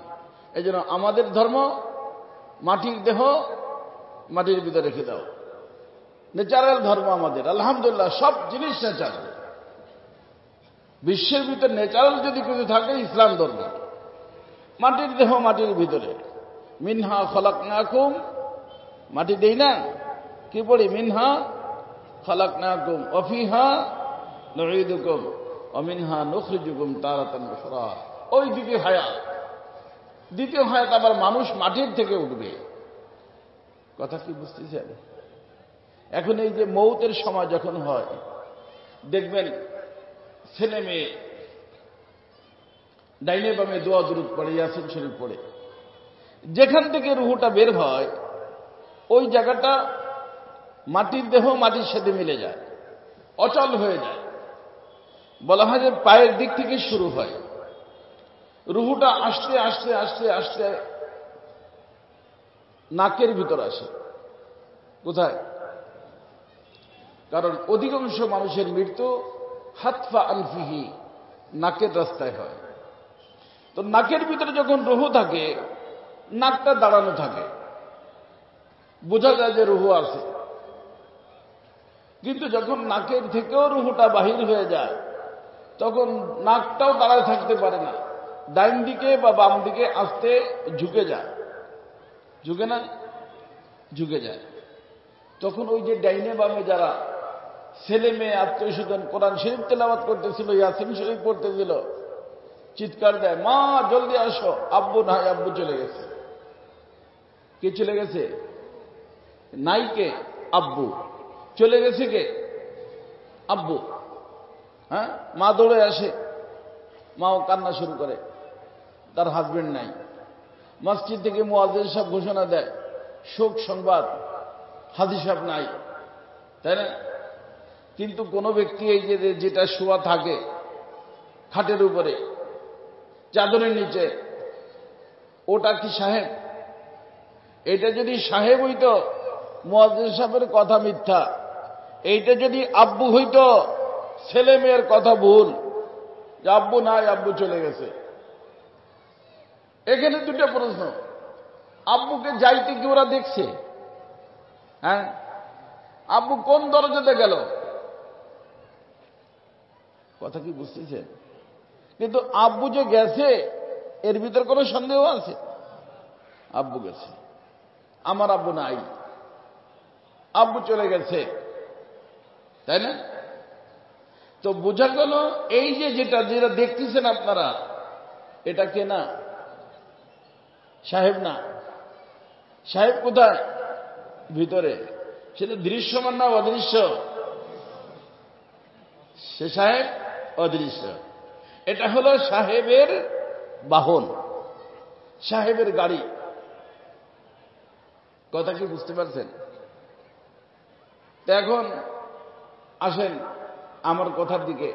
এই জন্য আমাদের ধর্ম, মাটির দেহ মাটির ভিতরে রেখে দাও। ন্যাচারাল ধর্ম আমাদের, আলহামদুলিল্লাহ, সব জিনিস ন্যাচারাল। বিশ্বের ভিতরে ন্যাচারাল যদি কিছু থাকে, ইসলাম ধর্ম। মাটির দেহ মাটির ভিতরে, মিনহা খলাকনাকুম, মাটি দেই না, কি পড়ি? মিনহা খলাকনাকুম ওয়া ফিহা নুঈদুকুম ওয়া মিনহা নুখরিজুকুম তারাতান উখরা। ওই দ্বিতীয় হায়াত। দ্বিতীয় হায়াত আবার মানুষ মাটির থেকে উঠবে। কথা কি বুঝতেছেন? এখন এই যে মৌতের সময় যখন হয়, দেখবেন ছেলে মেয়ে ডাইনে বামে দোয়া দুরূদ পড়ে, ইয়াসিন শরীফ পড়ে। যেখান থেকে রুহুটা বের হয়, ওই জায়গাটা মাটির দেহ মাটির সাথে মিলে যায়, অচল হয়ে যায়। বলা হয় যে পায়ের দিক থেকে শুরু হয়, রুহুটা আস্তে আস্তে আস্তে আস্তে নাকের ভিতর আসে। কোথায়? কারণ অধিকাংশ মানুষের মৃত্যু হাতফা আনফিহি, নাকের রাস্তায় হয়। তো নাকের ভিতরে যখন রুহু থাকে, নাকটা দাঁড়ানো থাকে, বোঝা যায় যে রুহু আছে। কিন্তু যখন নাকের থেকেও রুহুটা বাহির হয়ে যায়, তখন নাকটাও দাঁড়ায় থাকতে পারে না, ডাইন দিকে বা বাম দিকে আস্তে ঝুঁকে যায়। ঝুঁকে না? ঝুঁকে যায়। তখন ওই যে ডাইনে বামে যারা ছেলে মেয়ে আত্মীয় স্বজন কোরআন শরীফ তেলাওয়াত করতেছিল, ইয়াসিন শরীফ পড়তেছিল, চিৎকার দেয়, মা জলদি আসো, আব্বু নাই, আব্বু চলে গেছে। কে চলে গেছে? নাই কে? আব্বু চলে গেছে। কে? আব্বু। হ্যাঁ, মা দৌড়ে আসে, মাও কান্না শুরু করে, তার হাজবেন্ড নাই। মসজিদ থেকে মুয়াজ্জিন সাহেব ঘোষণা দেয়, শোক সংবাদ, হাজী সাহেব নাই, তাই না? কিন্তু কোনো ব্যক্তি এই যে যেটা শোয়া থাকে খাটের উপরে, চাদরের নিচে, ওটা কি সাহেব? এটা যদি সাহেব হইতো, মুয়াজ্জিন সাহেবের কথা মিথ্যা। এইটা যদি আব্বু হইতো, ছেলে মেয়ের কথা ভুল, যে আব্বু নাই, আব্বু চলে গেছে। এখানে দুটো প্রশ্ন, আব্বুকে যাইতে কি ওরা দেখছে? হ্যাঁ, আব্বু কোন দরজাতে গেল? কথা কি বুঝতেছেন? কিন্তু আব্বু যে গেছে, এর ভিতর কোনো সন্দেহ আছে? আব্বু গেছে, আমার আব্বু নাই, আব্বু চলে গেছে। তাই না? তো বোঝা গেল এই যে যেটা যেটা দেখতেছেন আপনারা, এটা কে না? সাহেব না। সাহেব কোথায়? ভিতরে। সেটা দৃশ্যমান না অদৃশ্য? সে সাহেব অদৃশ্য। এটা হলো সাহেবের বাহন, সাহেবের গাড়ি। কথা কি বুঝতে পারছেন? তো এখন আসেন আমার কথার দিকে।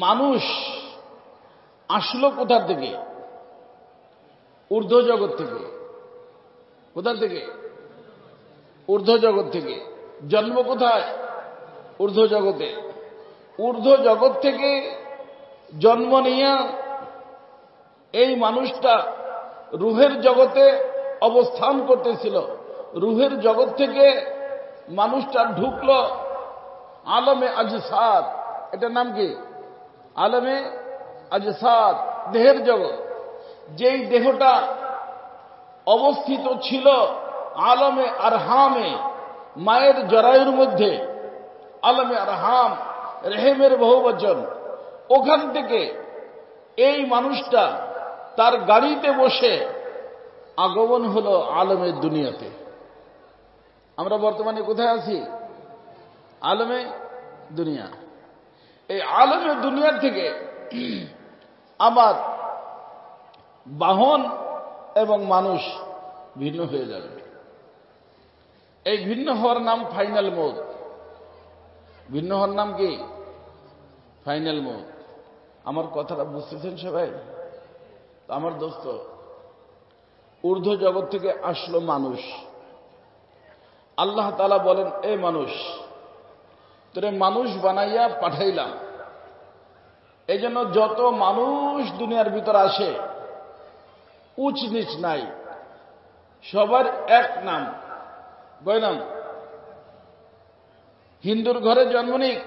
মানুষ আসলো কোথার থেকে? ঊর্ধ্ব জগৎ থেকে। কোথা থেকে? ঊর্ধ্ব জগৎ থেকে। জন্ম কোথায়? ঊর্ধ্ব জগতে। ঊর্ধ্ব জগৎ থেকে জন্ম নিয়ে এই মানুষটা রুহের জগতে অবস্থান করতেছিল। রুহের জগৎ থেকে মানুষটা ঢুকলো আলমে আজসাদ। এটার নাম কি? আলমে আজসাদ, দেহের জগৎ। যেই দেহটা অবস্থিত ছিল আলমে আরহামে, মায়ের জরায়ুর মধ্যে। আলমে আরহাম, রেহেমের বহুবচন। ওখান থেকে এই মানুষটা তার গাড়িতে বসে আগমন হলো আলমের দুনিয়াতে। আমরা বর্তমানে কোথায় আছি? আলমে দুনিয়া। এই আলমে দুনিয়ার থেকে আবার বাহন এবং মানুষ ভিন্ন হয়ে যাবে। এই ভিন্ন হওয়ার নাম ফাইনাল মৌত। ভিন্ন হওয়ার নাম কি? ফাইনাল মৌত। আমার কথাটা বুঝতেছেন সবাই? আমার দোস্ত, ঊর্ধ্ব জগৎ থেকে আসলো মানুষ। আল্লাহ তাআলা বলেন, এ মানুষ, তোরে মানুষ বানাইয়া পাঠাইলাম। এই জন্য যত মানুষ দুনিয়ার ভিতর আসে, উচ্চ নিচ নাই, সবার এক নাম। কয় নাম? হিন্দুর ঘরে জন্ম নিক,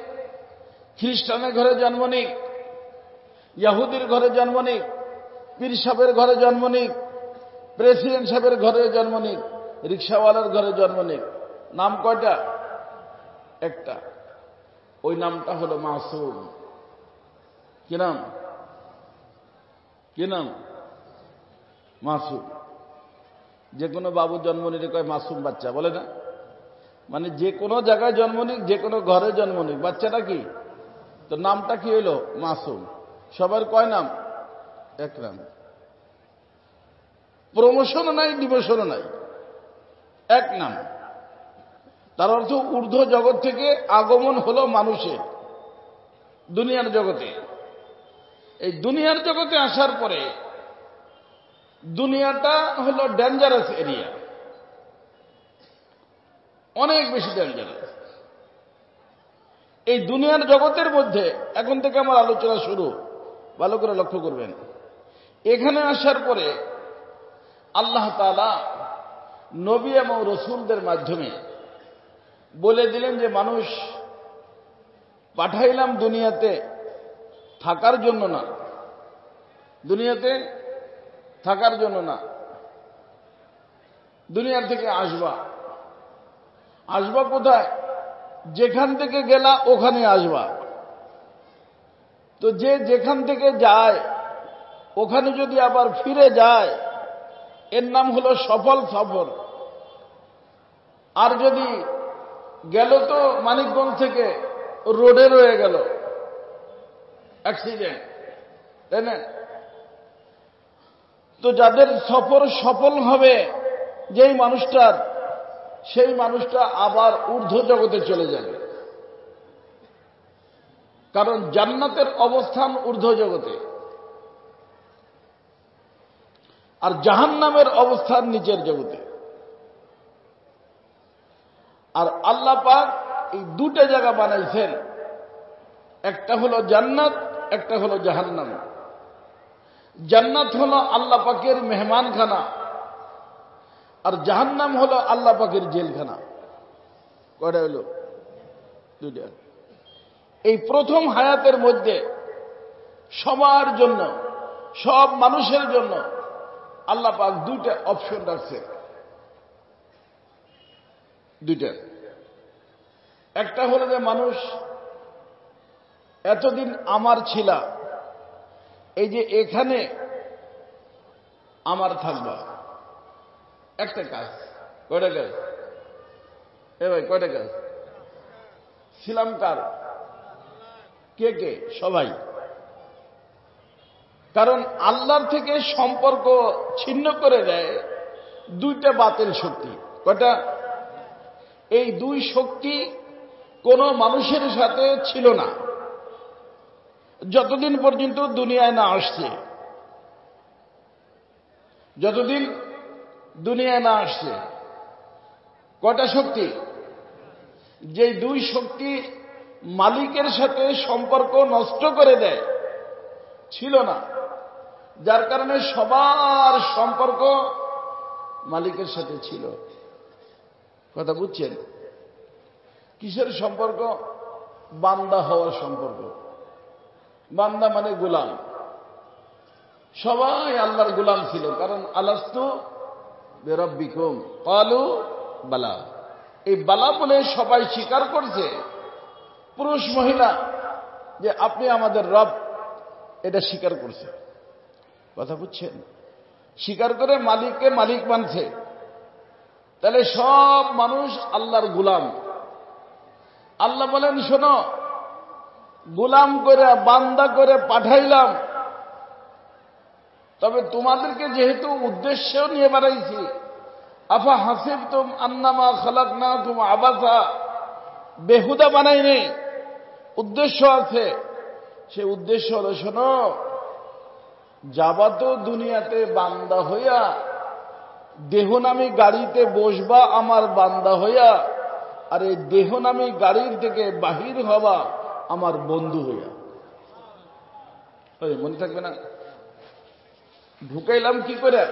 খ্রিস্টানের ঘরে জন্ম নিক, ইহুদির ঘরে জন্ম নিক, পীর সাহেবের ঘরে জন্ম নিক, প্রেসিডেন্ট সাহেবের ঘরে জন্ম নিক, রিক্সাওয়ালার ঘরে জন্ম নিক, নাম কয়টা? একটা। ওই নামটা হলো মাসুম। কি নাম? কি নাম? মাসুম। যে কোনো বাবু জন্ম নিলে কয় মাসুম বাচ্চা, বলে না? মানে যে কোনো জায়গায় জন্ম নিক, যে কোনো ঘরে জন্ম নিক, বাচ্চাটা কি? তো নামটা কি হইল? মাসুম। সবার কয় নাম? এক নাম। প্রমোশনও নাই, ডিমোশনও নাই, এক নাম। তার অর্থ ঊর্ধ্ব জগৎ থেকে আগমন হলো মানুষের দুনিয়ার জগতে। এই দুনিয়ার জগতে আসার পরে দুনিয়াটা হলো ডেঞ্জারাস এরিয়া, অনেক বেশি ডেঞ্জারাস। এই দুনিয়ার জগতের মধ্যে এখন থেকে আমার আলোচনা শুরু, ভালো করে লক্ষ্য করবেন। এখানে আসার পরে আল্লাহ তাআলা নবী এবং রসুলদের মাধ্যমে বলে দিলেন যে মানুষ পাঠাইলাম দুনিয়াতে থাকার জন্য না, দুনিয়াতে থাকার জন্য না, দুনিয়ার থেকে আসবা। আসবা কোথায়? যেখান থেকে গেলা ওখানে আসবা। তো যে যেখান থেকে যায় ওখানে যদি আবার ফিরে যায়, এর নাম হলো সফল সফর। আর যদি গেল তো মানিকগঞ্জ থেকে রোডে রয়ে গেল, অ্যাক্সিডেন্ট, তাই না? তো যাদের সফর সফল হবে যেই মানুষটার, সেই মানুষটা আবার ঊর্ধ্ব জগতে চলে যাবে। কারণ জান্নাতের অবস্থান ঊর্ধ্ব জগতে, আর জাহান্নামের অবস্থান নিচের জগতে। আর আল্লাহ পাক এই দুটো জায়গা বানাইছেন, একটা হলো জান্নাত, একটা হলো জাহান্নাম। জান্নাত হলো আল্লাহ পাকের মেহমানখানা, আর জাহান্নাম হলো আল্লাহ পাকের জেলখানা। কয়টা হলো? দুইটা। এই প্রথম হায়াতের মধ্যে সবার জন্য, সব মানুষের জন্য আল্লাহ পাক দুইটা অপশন রাখছে, দুইটা। একটা হলো যে মানুষ এতদিন আমার ছিলা, এই যে এখানে আমার থাকবা, একটা কাজ। কয়টা কাজ? এ ভাই কয়টা কাজ? ছিলাম কার? কে কে? সবাই। কারণ আল্লাহর থেকে সম্পর্ক ছিন্ন করে দেয় দুইটা বাতিল শক্তি। কয়টা? এই দুই শক্তি কোন মানুষের সাথে ছিল না যতদিন পর্যন্ত দুনিয়ায় না আসছে। যতদিন দুনিয়ায় না আসছে কয়টা শক্তি? যে দুই শক্তি মালিকের সাথে সম্পর্ক নষ্ট করে দেয়, ছিল না, যার কারণে সবার সম্পর্ক মালিকের সাথে ছিল। কথা বুঝছেন? কিসের সম্পর্ক? বান্দা হওয়ার সম্পর্ক। বান্দা মানে গোলাম। সবাই আল্লাহর গোলাম ছিল, কারণ আলাস্তু বিরাব্বিকুম ক্বালু বালা। এই বালা বলে সবাই স্বীকার করছে, পুরুষ মহিলা, যে আপনি আমাদের রব, এটা স্বীকার করছে। কথা বুঝছেন? স্বীকার করে মালিককে মালিক মানছে। তাহলে সব মানুষ আল্লাহর গোলাম। আল্লাহ বলেন, শোনো, গোলাম করে বান্দা করে পাঠাইলাম, তবে তোমাদেরকে যেহেতু উদ্দেশ্য নিয়ে বাড়াইছি, আফা হাসিবতুম আন্নামা খালাকনাকুম আবাসা, বেহুদা বানাই নেই, উদ্দেশ্য আছে। সে উদ্দেশ্য হলো, শোনো, যাবা তো দুনিয়াতে বান্দা হইয়া, দেহনামী গাড়িতে বসবা আমার বান্দা হইয়া, আর এই দেহনামী গাড়ির থেকে বাহির হবা আমার বন্ধু হইয়া। মনে থাকবে না? ঢুকাইলাম কি করে?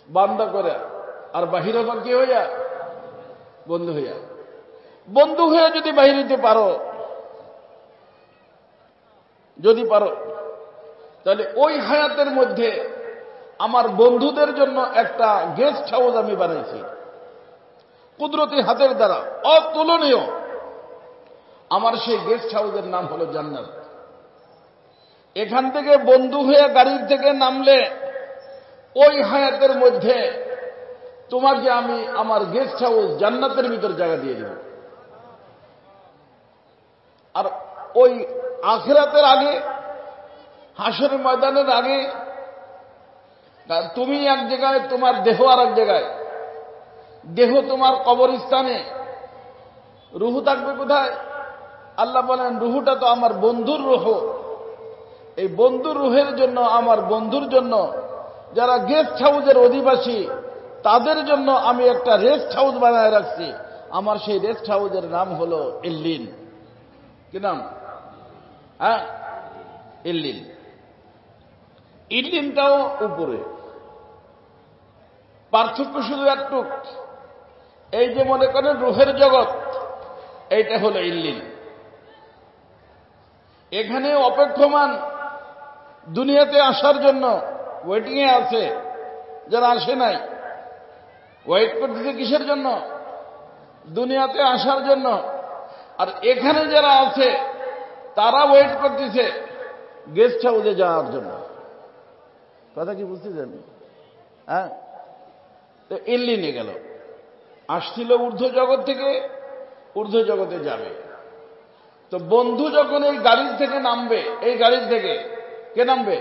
বান্দা করে। আর বাহির হবা কি হইয়া? বন্ধু হইয়া। বন্ধু হইয়া যদি বাহির হইতে পারো, যদি পারো, তাহলে ওই হায়াতের মধ্যে আমার বন্ধুদের জন্য একটা গেস্ট হাউস আমি বানাইছি কুদরতি হাতের দ্বারা, অতুলনীয়। আমার সেই গেস্ট হাউসের নাম হলো জান্নাত। এখান থেকে বন্ধু হয়ে গাড়ির থেকে নামলে ওই হায়াতের মধ্যে তোমাকে আমি আমার গেস্ট হাউস জান্নাতের ভিতর জায়গা দিয়ে দেব। আর ওই আখিরাতের আগে, হাসরের ময়দানের আগে, তুমি এক জায়গায়, তোমার দেহ আর এক জায়গায়। দেহ তোমার কবরস্থানে, রুহু থাকবে কোথায়? আল্লাহ বলেন, রুহুটা তো আমার বন্ধুর রুহ। এই বন্ধুর রুহের জন্য, আমার বন্ধুর জন্য, যারা গেস্ট হাউসের অধিবাসী, তাদের জন্য আমি একটা রেস্ট হাউস বানায় রাখছি। আমার সেই রেস্ট হাউসের নাম হলো ইল্লিন। কি নাম? হ্যাঁ, ইল্লিন। ইল্লিনটাও উপরে। পার্থক্য শুধু একটু, এই যে মনে করেন রুহের জগৎ, এইটা হলো ইল্লিন। এখানে অপেক্ষমান দুনিয়াতে আসার জন্য ওয়েটিং এ আছে, যারা আসে নাই ওয়েট করতেছে কিসের জন্য? দুনিয়াতে আসার জন্য। আর এখানে যারা আছে তারা ওয়েট করতেছে গেস্ট হাউসে যাওয়ার জন্য। কথা কি বুঝতেছেন? হ্যাঁ, তো ইল্লিনে গেল, আসছিল ঊর্ধ্ব জগৎ থেকে, ঊর্ধ্ব জগতে যাবে। তো বন্ধু যখন এই গাড়ির থেকে নামবে, এই গাড়ির থেকে কে নামবে?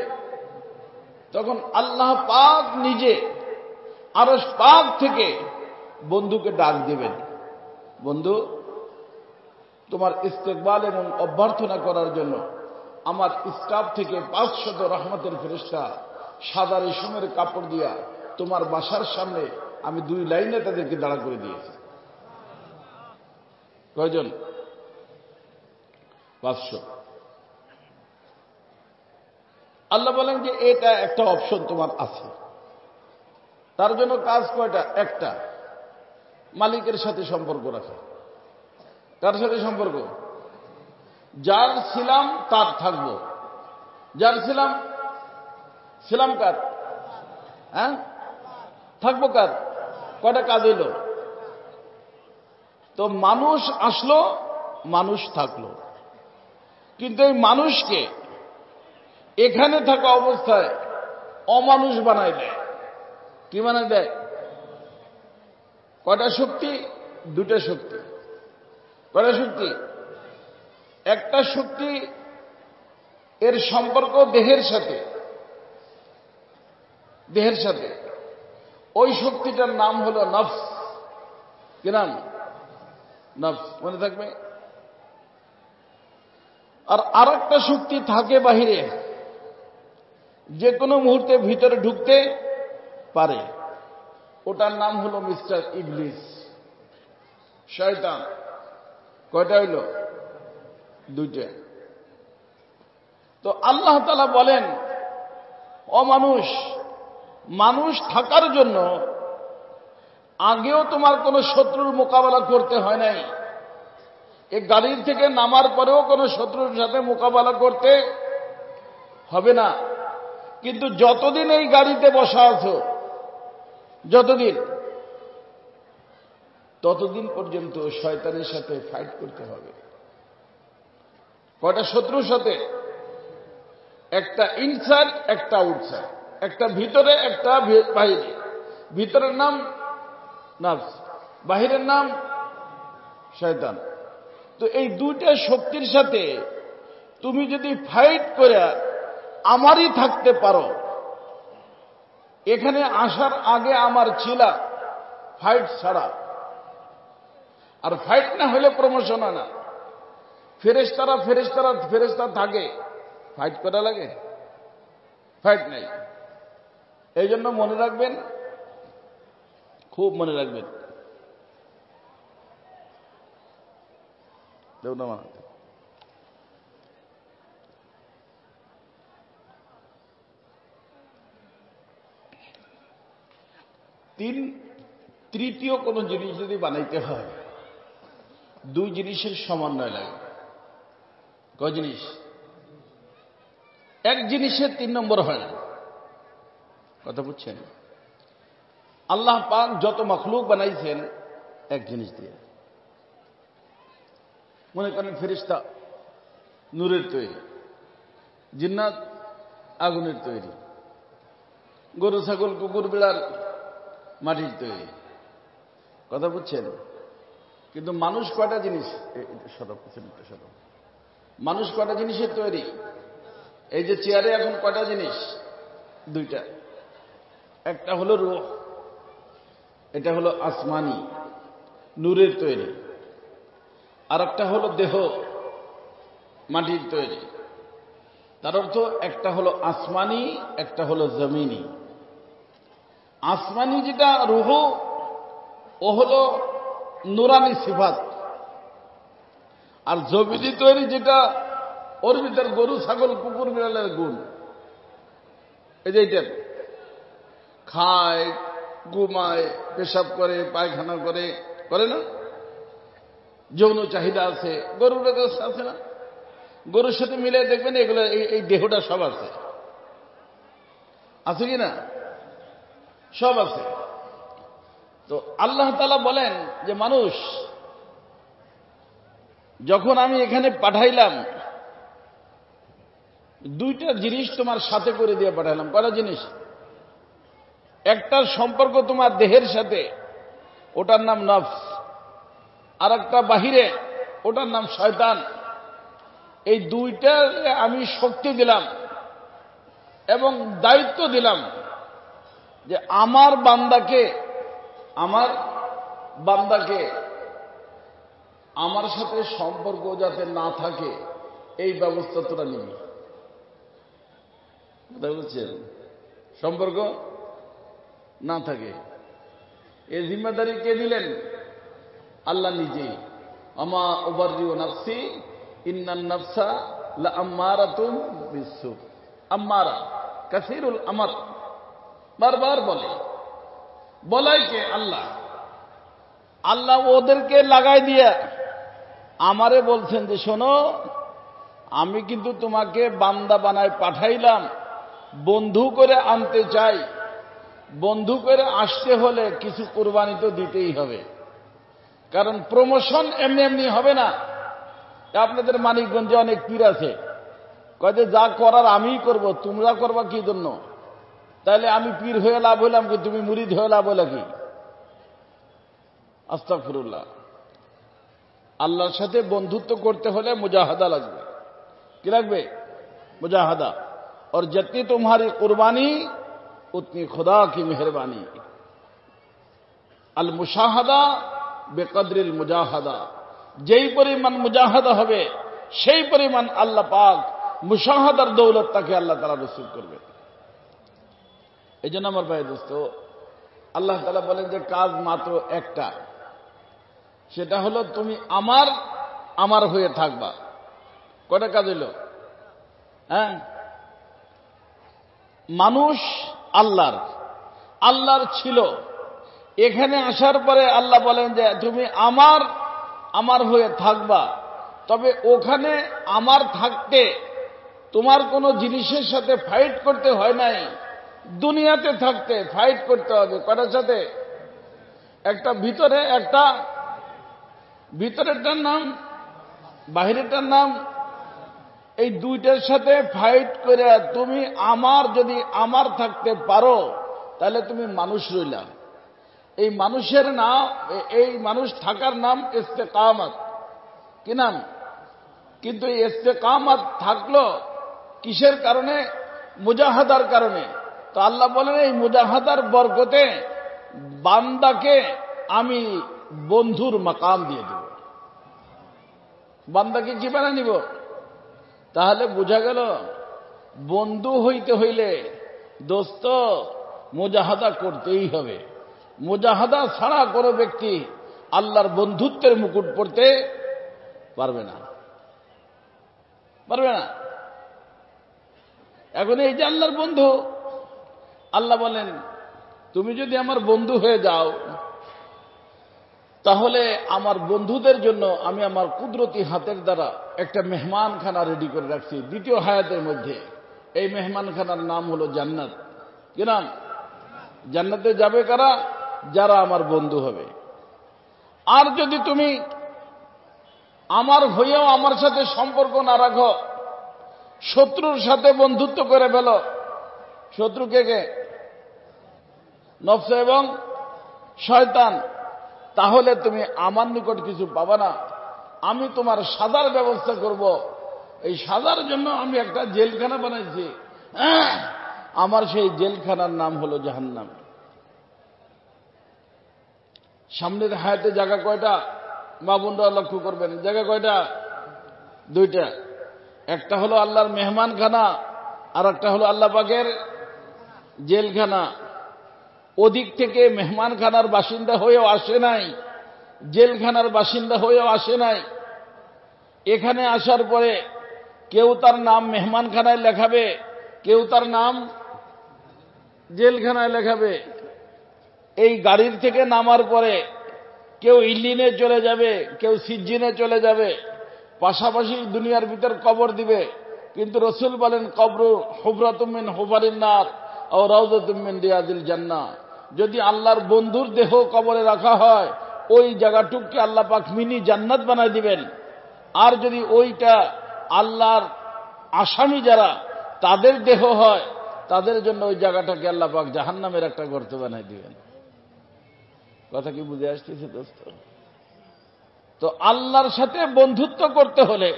তখন আল্লাহ পাক নিজে আরশ পাক থেকে বন্ধুকে ডাক দেবেন, বন্ধু, তোমার ইস্তেকবাল এবং অভ্যর্থনা করার জন্য আমার স্টাফ থেকে 500 রহমতের ফেরেশতা সাদা রেশমের কাপড় দিয়া তোমার বাসার সামনে আমি 2 লাইনে তাদেরকে দাঁড়া করে দিয়েছি। কয়জন? 500। আল্লাহ বলেন যে এটা একটা অপশন তোমার আছে। তার জন্য কাজ কয়টা? একটা, মালিকের সাথে সম্পর্ক রাখা। কার সাথে সম্পর্ক? যার ছিলাম তার থাকবো। যার ছিলাম, ছিলাম কার? হ্যাঁ, থাকবো কার? কয়টা কাজ হইল? তো মানুষ আসলো, মানুষ থাকলো, কিন্তু এই মানুষকে এখানে থাকা অবস্থায় অমানুষ বানায় দেয়। কি বানায় দেয়? কয়টা শক্তি? দুটা শক্তি। কয়টা শক্তি? একটা শক্তি এর সম্পর্ক দেহের সাথে, দেহের সাথে। ওই শক্তিটার নাম হলো নফস। কি নাম? নফস। মনে থাকবে। আর আরেকটা শক্তি থাকে বাহিরে, যে কোনো মুহূর্তে ভিতরে ঢুকতে পারে। ওটার নাম হলো মিস্টার ইবলিস, শয়তান। কয়টা হইল? দুইটা। তো আল্লাহ তাআলা বলেন, অমানুষ, মানুষ থাকার জন্য আগেও তোমার কোনো শত্রুর মোকাবেলা করতে হয় নাই। এই গাড়ির থেকে নামার পরেও কোনো শত্রুর সাথে মোকাবেলা করতে হবে না। কিন্তু যতদিন এই গাড়িতে বসা আছো, যতদিন, ততদিন পর্যন্ত শয়তানের সাথে ফাইট করতে হবে। কয়টা শত্রুর সাথে? একটা ইনসাইড, একটা আউটসাইড, একটা ভিতরে, একটা বাহিরে। ভিতরের নাম নফস, বাহিরের নাম শয়তান। তো এই দুইটা শক্তির সাথে তুমি যদি ফাইট করে আমারই থাকতে পারো, এখানে আসার আগে আমার ছিল ফাইট ছাড়া। আর ফাইট না হলে প্রমোশন হয় না। ফেরেশতারা থাকে, ফাইট করা লাগে? ফাইট নাই। এই জন্য মনে রাখবেন, খুব মনে রাখবেন। তৃতীয় কোন জিনিস যদি বানাইতে হয়, দুই জিনিসের সমন্বয় লাগে। কয় জিনিস? এক জিনিসের তিন নম্বর হয় না। কথা বুঝছেন? আল্লাহ পাক যত মাখলুক বানাইছেন এক জিনিস দিয়ে। মনে করেন ফেরেশতা নূরের তৈরি, জিন্নাত আগুনের তৈরি, গরু ছাগল কুকুর বিড়াল মাটির তৈরি। কথা বুঝছেন? কিন্তু মানুষ কয়টা জিনিস? মানুষ কয়টা জিনিসের তৈরি? এই যে চেয়ারে এখন কয়টা জিনিস? দুইটা। একটা হলো রূহ, এটা হলো আসমানি নূরের তৈরি। আর একটা হলো দেহ, মাটির তৈরি। তার অর্থ একটা হলো আসমানি, একটা হলো জমিনি। আসমানি যেটা রূহ, ও হলো নুরানি সিফাত। আর জমিনি তৈরি যেটা, ওর ভিতর গরু ছাগল কুকুর বিড়ালের গুণ। এই যে এইটা খায়, ঘুমায়, পেশাব করে, পায়খানা করে, করে না? যৌন চাহিদা আছে, গরুর আছে না? গরুর সাথে মিলে দেখবেন এগুলো, এই দেহটা সব আছে। আছে কি না? সব আছে। তো আল্লাহ তাআলা বলেন যে মানুষ, যখন আমি এখানে পাঠাইলাম, দুইটা জিনিস তোমার সাথে করে দিয়ে পাঠাইলাম। কয়টা জিনিস? একটার সম্পর্ক তোমার দেহের সাথে, ওটার নাম নফস। আর একটা বাহিরে, ওটার নাম শয়তান। এই দুইটার আমি শক্তি দিলাম এবং দায়িত্ব দিলাম যে আমার বান্দাকে আমার সাথে সম্পর্ক যাতে না থাকে এই ব্যবস্থা তোরা নিবি। বুঝছেন? সম্পর্ক না থাকে, এই জিম্মেদারি কে দিলেন? আল্লাহ নিজেই। আমা উবাররিউ নাফসি ইন্নান নাফসা লাআম্মারাতুম বিসসু। আম্মারা কাসীরুল আমর, বারবার বলাই কে? আল্লাহ। আল্লাহ ওদেরকে লাগাই দিয়ে আমারে বলছেন যে শোনো, আমি কিন্তু তোমাকে বান্দা বানায় পাঠাইলাম, বন্ধু করে আনতে চাই। বন্ধু করে আসতে হলে কিছু কুরবানি তো দিতেই হবে। কারণ প্রমোশন এমনি এমনি হবে না। আপনাদের মানিকগঞ্জে অনেক পীর আছে, কয় যে যা করার আমিই করব, তোমরা করবা কি জন্য? তাহলে আমি পীর হয়ে লাভ হইলাম কি, তুমি মুরিদ হয়ে লাভ হইলা কি? আস্তাগফিরুল্লাহ। আল্লাহর সাথে বন্ধুত্ব করতে হলে মুজাহাদা লাগবে। কি লাগবে? मुजाहदा। और जितनी तुम्हारी कुर्बानी उतनी खुदा की मेहरबानी। अल मुशाहदा बेकद्रिल मुजाहदा। যেই পরিমাণ মুজাহাদা হবে সেই পরিমাণ আল্লাহ পাক মুশাহাদার দৌলত তাকে আল্লাহ তাআলা নসিব করবে। এই জন্য আমার ভাই দোস্ত, আল্লাহ তাআলা বলেন যে কাজ মাত্র একটা, সেটা হলো তুমি আমার আমার হয়ে থাকবা। কয়টা কাজ হইল? হ্যাঁ, মানুষ আল্লাহর, আল্লাহর ছিল। এখানে আসার পরে আল্লাহ বলেন যে তুমি আমার আমার হয়ে থাকবা। তবে ওখানে আমার থাকতে তোমার কোনো জিনিসের সাথে ফাইট করতে হয় নাই। দুনিয়াতে থাকতে ফাইট করতে হবে কটার সাথে? একটা ভিতরে, একটা ভিতরেরটার নাম, বাহিরেরটার নাম। এই দুইটার সাথে ফাইট করে তুমি আমার, যদি আমার থাকতে পারো তাহলে তুমি মানুষ রইলা। এই মানুষের নাম, এই মানুষ থাকার নাম ইস্তেকামত। কি নাম? কিন্তু এই ইস্তেকামত থাকলো কিসের কারণে? মুজাহাদার কারণে। তো আল্লাহ বলেন এই মুজাহাদার বরকতে বান্দাকে আমি বন্ধুর মাকাম দিয়ে দেব। বান্দাকে কি বানিয়ে নিব? তাহলে বোঝা গেল বন্ধু হইতে হইলে দোস্ত মুজাহাদা করতেই হবে। মুজাহাদা ছাড়া কোনো ব্যক্তি আল্লাহর বন্ধুত্বের মুকুট পড়তে পারবে না, পারবে না। এখন এই যে আল্লাহর বন্ধু, আল্লাহ বলেন তুমি যদি আমার বন্ধু হয়ে যাও তাহলে আমার বন্ধুদের জন্য আমি আমার কুদরতি হাতের দ্বারা একটা মেহমানখানা রেডি করে রাখছি দ্বিতীয় হায়াতের মধ্যে। এই মেহমানখানার নাম হলো জান্নাত। কি নাম? জান্নাতে যাবে কারা? যারা আমার বন্ধু হবে। আর যদি তুমি আমার হয়েও আমার সাথে সম্পর্ক না রাখো, শত্রুর সাথে বন্ধুত্ব করে ফেলো। শত্রু কে কে? নফস এবং শয়তান। তাহলে তুমি আমার নিকট কিছু পাবা না। আমি তোমার সাজার ব্যবস্থা করব। এই সাজার জন্য আমি একটা জেলখানা বানাইছি। আমার সেই জেলখানার নাম হলো জাহান্নাম। সামনের হায়াতে জায়গা কয়টা? মা বোনরা লক্ষ্য করবেন, জায়গা কয়টা? দুইটা। একটা হলো আল্লাহর মেহমানখানা, আর একটা হলো আল্লাহ পাকের জেলখানা। ওদিক থেকে মেহমানখানার বাসিন্দা হয়েও আসে নাই, জেলখানার বাসিন্দা হয়েও আসে নাই। এখানে আসার পরে কেউ তার নাম মেহমানখানায় লেখাবে, কেউ তার নাম জেলখানায় লেখাবে। এই গাড়ির থেকে নামার পরে কেউ ইল্লিনে চলে যাবে, কেউ সিজ্জিনে চলে যাবে, পাশাপাশি দুনিয়ার ভিতর কবর দিবে। কিন্তু রসুল বলেন কবরু হুফরাতুম মিন হুফারিন নার আও রাউযাতুম মিন রিয়াদিল জান্নাহ। যদি আল্লাহর বন্ধুর দেহ কবরে রাখা হয় ওই জায়গাটুককে আল্লাহ পাক মিনি জান্নাত বানায় দিবেন। আর যদি ওইটা আল্লাহর আসামি যারা তাদের দেহ হয় তাদের জন্য ওই জায়গাটাকে আল্লাহ পাক জাহান্নামের একটা গর্ত বানায় দিবেন। কথা কি বুঝে আসতেছে দোস্ত? তো আল্লাহর সাথে বন্ধুত্ব করতে হলে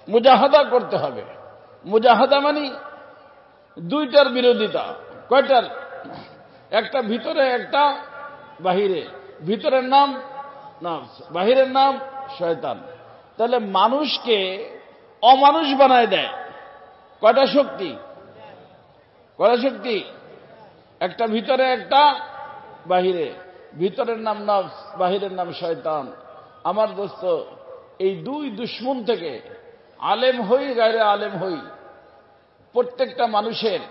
মুজাহাদা করতে হবে। মুজাহাদা মানে দুইটার বিরোধিতা। কয়টার? একটা ভিতরে, একটা বাহিরে। ভিতরের নাম নফস, বাহিরের নাম শয়তান। তাহলে মানুষকে অমানুষ বানায় দেয় কয়টা শক্তি? কয়টা শক্তি? একটা ভিতরে, একটা বাহিরে। ভিতরের নাম নফস, বাহিরের নাম শয়তান। আমার দোস্ত, এই দুই দুশ্মন থেকে আলেম হই গায়রে আলেম হই, প্রত্যেকটা মানুষের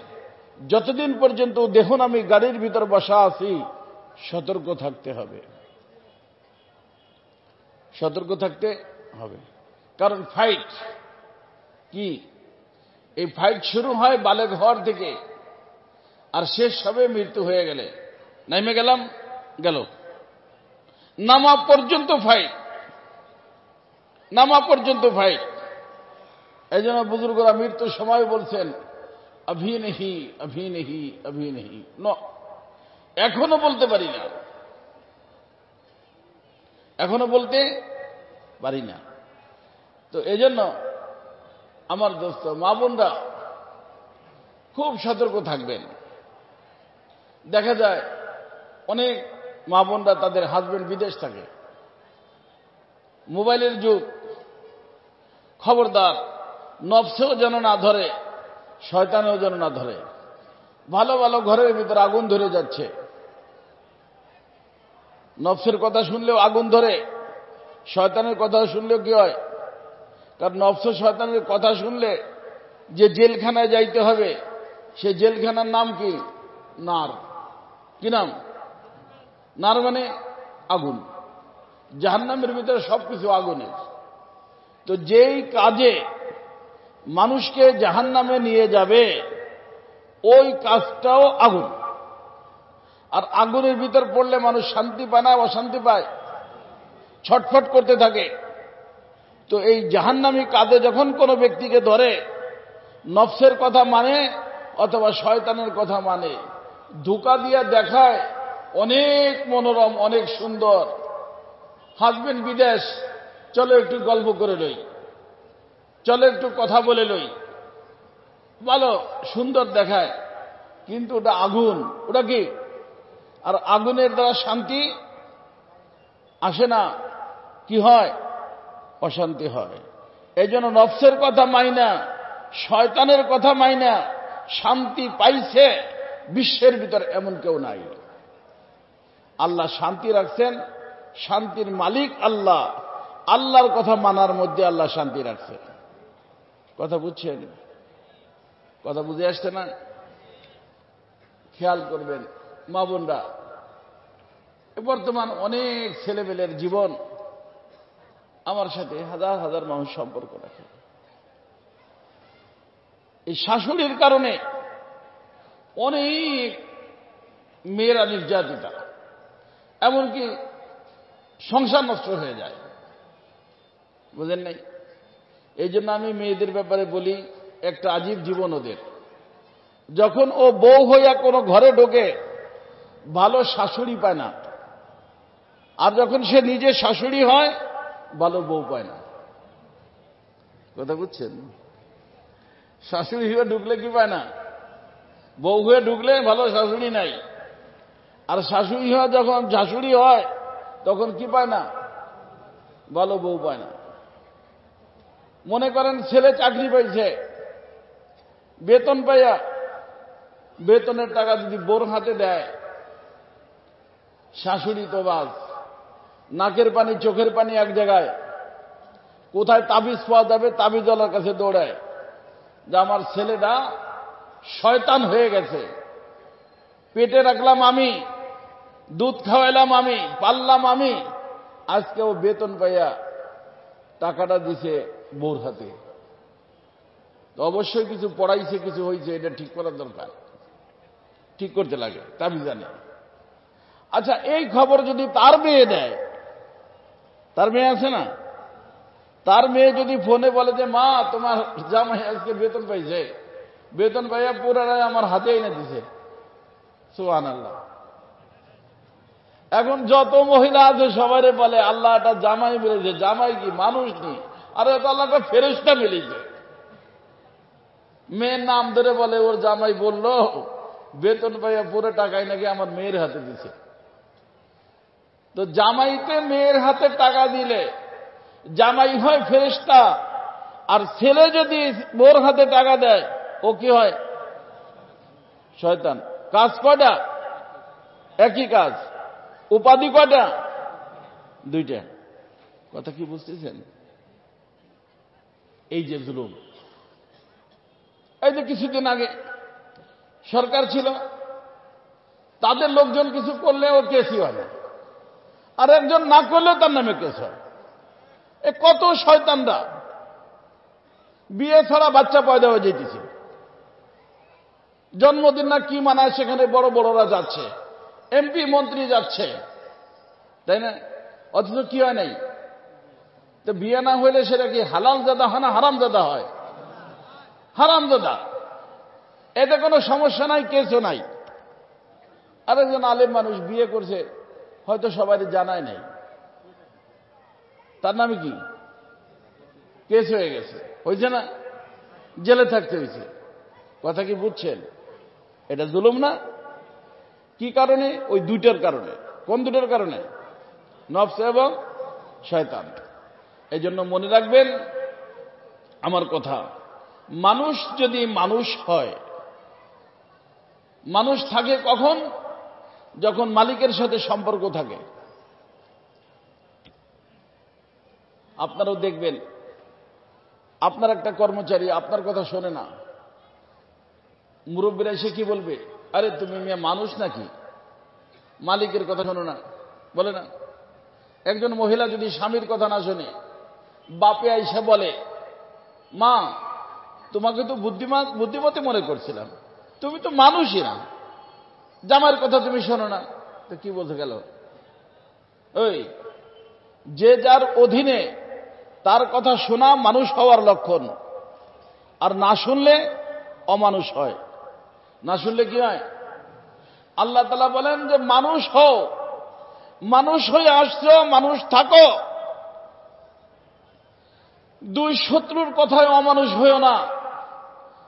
যতদিন পর্যন্ত দেখুন আমি গাড়ির ভিতর বসা আছি সতর্ক থাকতে হবে, সতর্ক থাকতে হবে। কারণ ফাইট কি? এই ফাইট শুরু হয় বালেগ হওয়ার থেকে, আর শেষ হবে মৃত্যু হয়ে গেলে। নাইমে গেলাম, গেল। নামা পর্যন্ত ফাইট, নামা পর্যন্ত ফাইট। এই জন্য বুজুর্গরা মৃত্যুর সময় বলছেন অভি নেহি, অভি নেহি, অভি নেহি, এখনো বলতে পারি না, এখনো বলতে পারি না। তো এজন্য আমার দোস্ত মা বোনরা খুব সতর্ক থাকবেন। দেখা যায় অনেক মা বোনরা তাদের হাজবেন্ড বিদেশ থাকে, মোবাইলের যুগ, খবরদার নফসেও যেন না ধরে, শয়তানেও যেন না ধরে। ভালো ভালো ঘরের ভিতরে আগুন ধরে যাচ্ছে, নফসের কথা শুনলেও আগুন ধরে, শয়তানের কথা শুনলেও কি হয়? কারণ নফস শয়তানের কথা শুনলে যে জেলখানায় যাইতে হবে, সে জেলখানার নাম কি? নার। কি নাম? নার মানে আগুন। জাহান্নামের ভিতরে সবকিছু আগুনের। তো যেই কাজে মানুষকে জাহান্নামে নিয়ে যাবে, ওই কাজটাও আগুন। আর আগুনের ভিতর পড়লে মানুষ শান্তি পায় না, অশান্তি পায়, ছটফট করতে থাকে। তো এই জাহান্নামী কাজে যখন কোনো ব্যক্তিকে ধরে, নফসের কথা মানে অথবা শয়তানের কথা মানে, ধোঁকা দিয়ে দেখায় অনেক মনোরম, অনেক সুন্দর, হাজবেন্ড বিদেশ, চলো একটু গল্প করে লই, চলো একটু কথা বলে লই, ভালো সুন্দর দেখায়, কিন্তু ওটা আগুন। ওটা কি? আর আগুনের দ্বারা শান্তি আসে না, কি হয়? অশান্তি হয়। এই জন্য নফসের কথা মাইনা, শয়তানের কথা মাইনা শান্তি পাইছে বিশ্বের ভিতর এমন কেউ নাই। আল্লাহ শান্তি রাখছেন, শান্তির মালিক আল্লাহ। আল্লাহর কথা মানার মধ্যে আল্লাহ শান্তি রাখছেন। কথা বুঝছেন? কথা বুঝে আসছে না? খেয়াল করবেন মা বোনরা, বর্তমান অনেক ছেলেমেয়ের জীবন আমার সাথে হাজার হাজার মানুষ সম্পর্ক রাখে। এই শাশুড়ির কারণে অনেক মেয়েরা নির্যাতিতা, এমনকি সংসার নষ্ট হয়ে যায়। বুঝেন নাই? এই জন্য আমি মেয়েদের ব্যাপারে বলি, একটা আজীব জীবন ওদের। যখন ও বউ হইয়া কোনো ঘরে ঢোকে, ভালো শাশুড়ি পায় না। আর যখন সে নিজে শাশুড়ি হয়, ভালো বউ পায় না। কথা বুঝছেন? শাশুড়ি হয়ে ঢুকলে কি পায় না? বউ হয়ে ঢুকলে ভালো শাশুড়ি নাই। আর শাশুড়ি হয়ে যখন শাশুড়ি হয়, তখন কি পায় না? ভালো বউ পায় না। মনে করেন ছেলে চাকরি পাইছে, বেতন পাইয়া বেতনের টাকা যদি বোর হাতে দেয়, শাশুড়ি তো বাস, নাকের পানি চোখের পানি এক জায়গায়। কোথায় তাবিজ পাওয়া যাবে, তাবিজওয়ালার কাছে দৌড়ায় যে আমার ছেলেটা শয়তান হয়ে গেছে, পেটে রাখলাম আমি, দুধ খাওয়াইলাম আমি, পাললাম আমি, আজকে ও বেতন পাইয়া টাকাটা দিছে বোর হাতে। তো অবশ্যই কিছু পড়াইছে, কিছু হয়েছে, এটা ঠিক করার দরকার, ঠিক করতে লাগে, তাবিজ জানে। আচ্ছা, এই খবর যদি তার মেয়ে দেয়, তার মেয়ে আছে না, তার মেয়ে যদি ফোনে বলে যে মা তোমার জামাই আজকে বেতন পাইছে, বেতন পাইয়া পুরাটাই আমার হাতে এনে দিছে, সুবহানাল্লাহ। এখন যত মহিলা আছে সবাই বলে আল্লাহ এটা জামাই মিলেছে। জামাই কি মানুষ নেই? আর এটা আল্লাহটা ফেরেশতা মিলেছে। মেয়ের নাম ধরে বলে ওর জামাই বলল বেতন পাইয়া পুরো টাকাই নাকি আমার মেয়ের হাতে দিছে। তো জামাইতে মেয়ের হাতে টাকা দিলে জামাই হয় ফেরেশতা, আর ছেলে যদি বোর হাতে টাকা দেয় ও কি হয়? শয়তান। কাজ কয়টা? একই কাজ। উপাধি কয়টা? দুইটা। কথা কি বুঝতেছেন? এই যে জুলুম, এই যে কিছুদিন আগে সরকার ছিল, তাদের লোকজন কিছু করলে ও কেসই হয় না, আর একজন না করলেও তার নামে কেস হয়। এ কত শয়তানরা! বিয়ে ছাড়া বাচ্চা পয়দা হয়ে যেতেছে, জন্মদিন না কি মানায়, সেখানে বড় বড়রা যাচ্ছে, এমপি মন্ত্রী যাচ্ছে, তাই না? অথচ কি হয় নাই? তো বিয়ে না হইলে সেটা কি হালাল জাদা হয় না হারাম জাদা হয়? হারাম জাদা। এতে কোনো সমস্যা নাই, কেসও নাই। আরেকজন আলেম মানুষ বিয়ে করছে, হয়তো সবাই জানায় নাই, তার নামে কি কেস হয়ে গেছে, হয়েছে না? জেলে থাকতে হয়েছে। কথা কি বুঝছেন? এটা জুলুম না? কি কারণে? ওই দুইটার কারণে। কোন দুটার কারণে? নফস এবং শয়তান। এই জন্য মনে রাখবেন আমার কথা, মানুষ যদি মানুষ হয়, মানুষ থাকে কখন? যখন মালিকের সাথে সম্পর্ক থাকে। আপনারাও দেখবেন, আপনার একটা কর্মচারী আপনার কথা শোনে না, মুরব্বীরা এসে কি বলবে? আরে তুমি মেয়ে মানুষ নাকি, মালিকের কথা শোনো না, বলে না? একজন মহিলা যদি স্বামীর কথা না শোনে, বাপে আইসা বলে, মা তোমাকে তো বুদ্ধিমতী মনে করছিলাম, তুমি তো মানুষই না, জামাইয়ের কথা তুমি শোনো না। তো কি বলতে গেল? ওই যে যার অধীনে তার কথা শোনা মানুষ হওয়ার লক্ষণ, আর না শুনলে অমানুষ হয়। না শুনলে কি হয়? আল্লাহ তাআলা বলেন যে মানুষ হও, মানুষ হয়ে আসছো, মানুষ থাকো, দুই শত্রুর কথায় অমানুষ হইও না।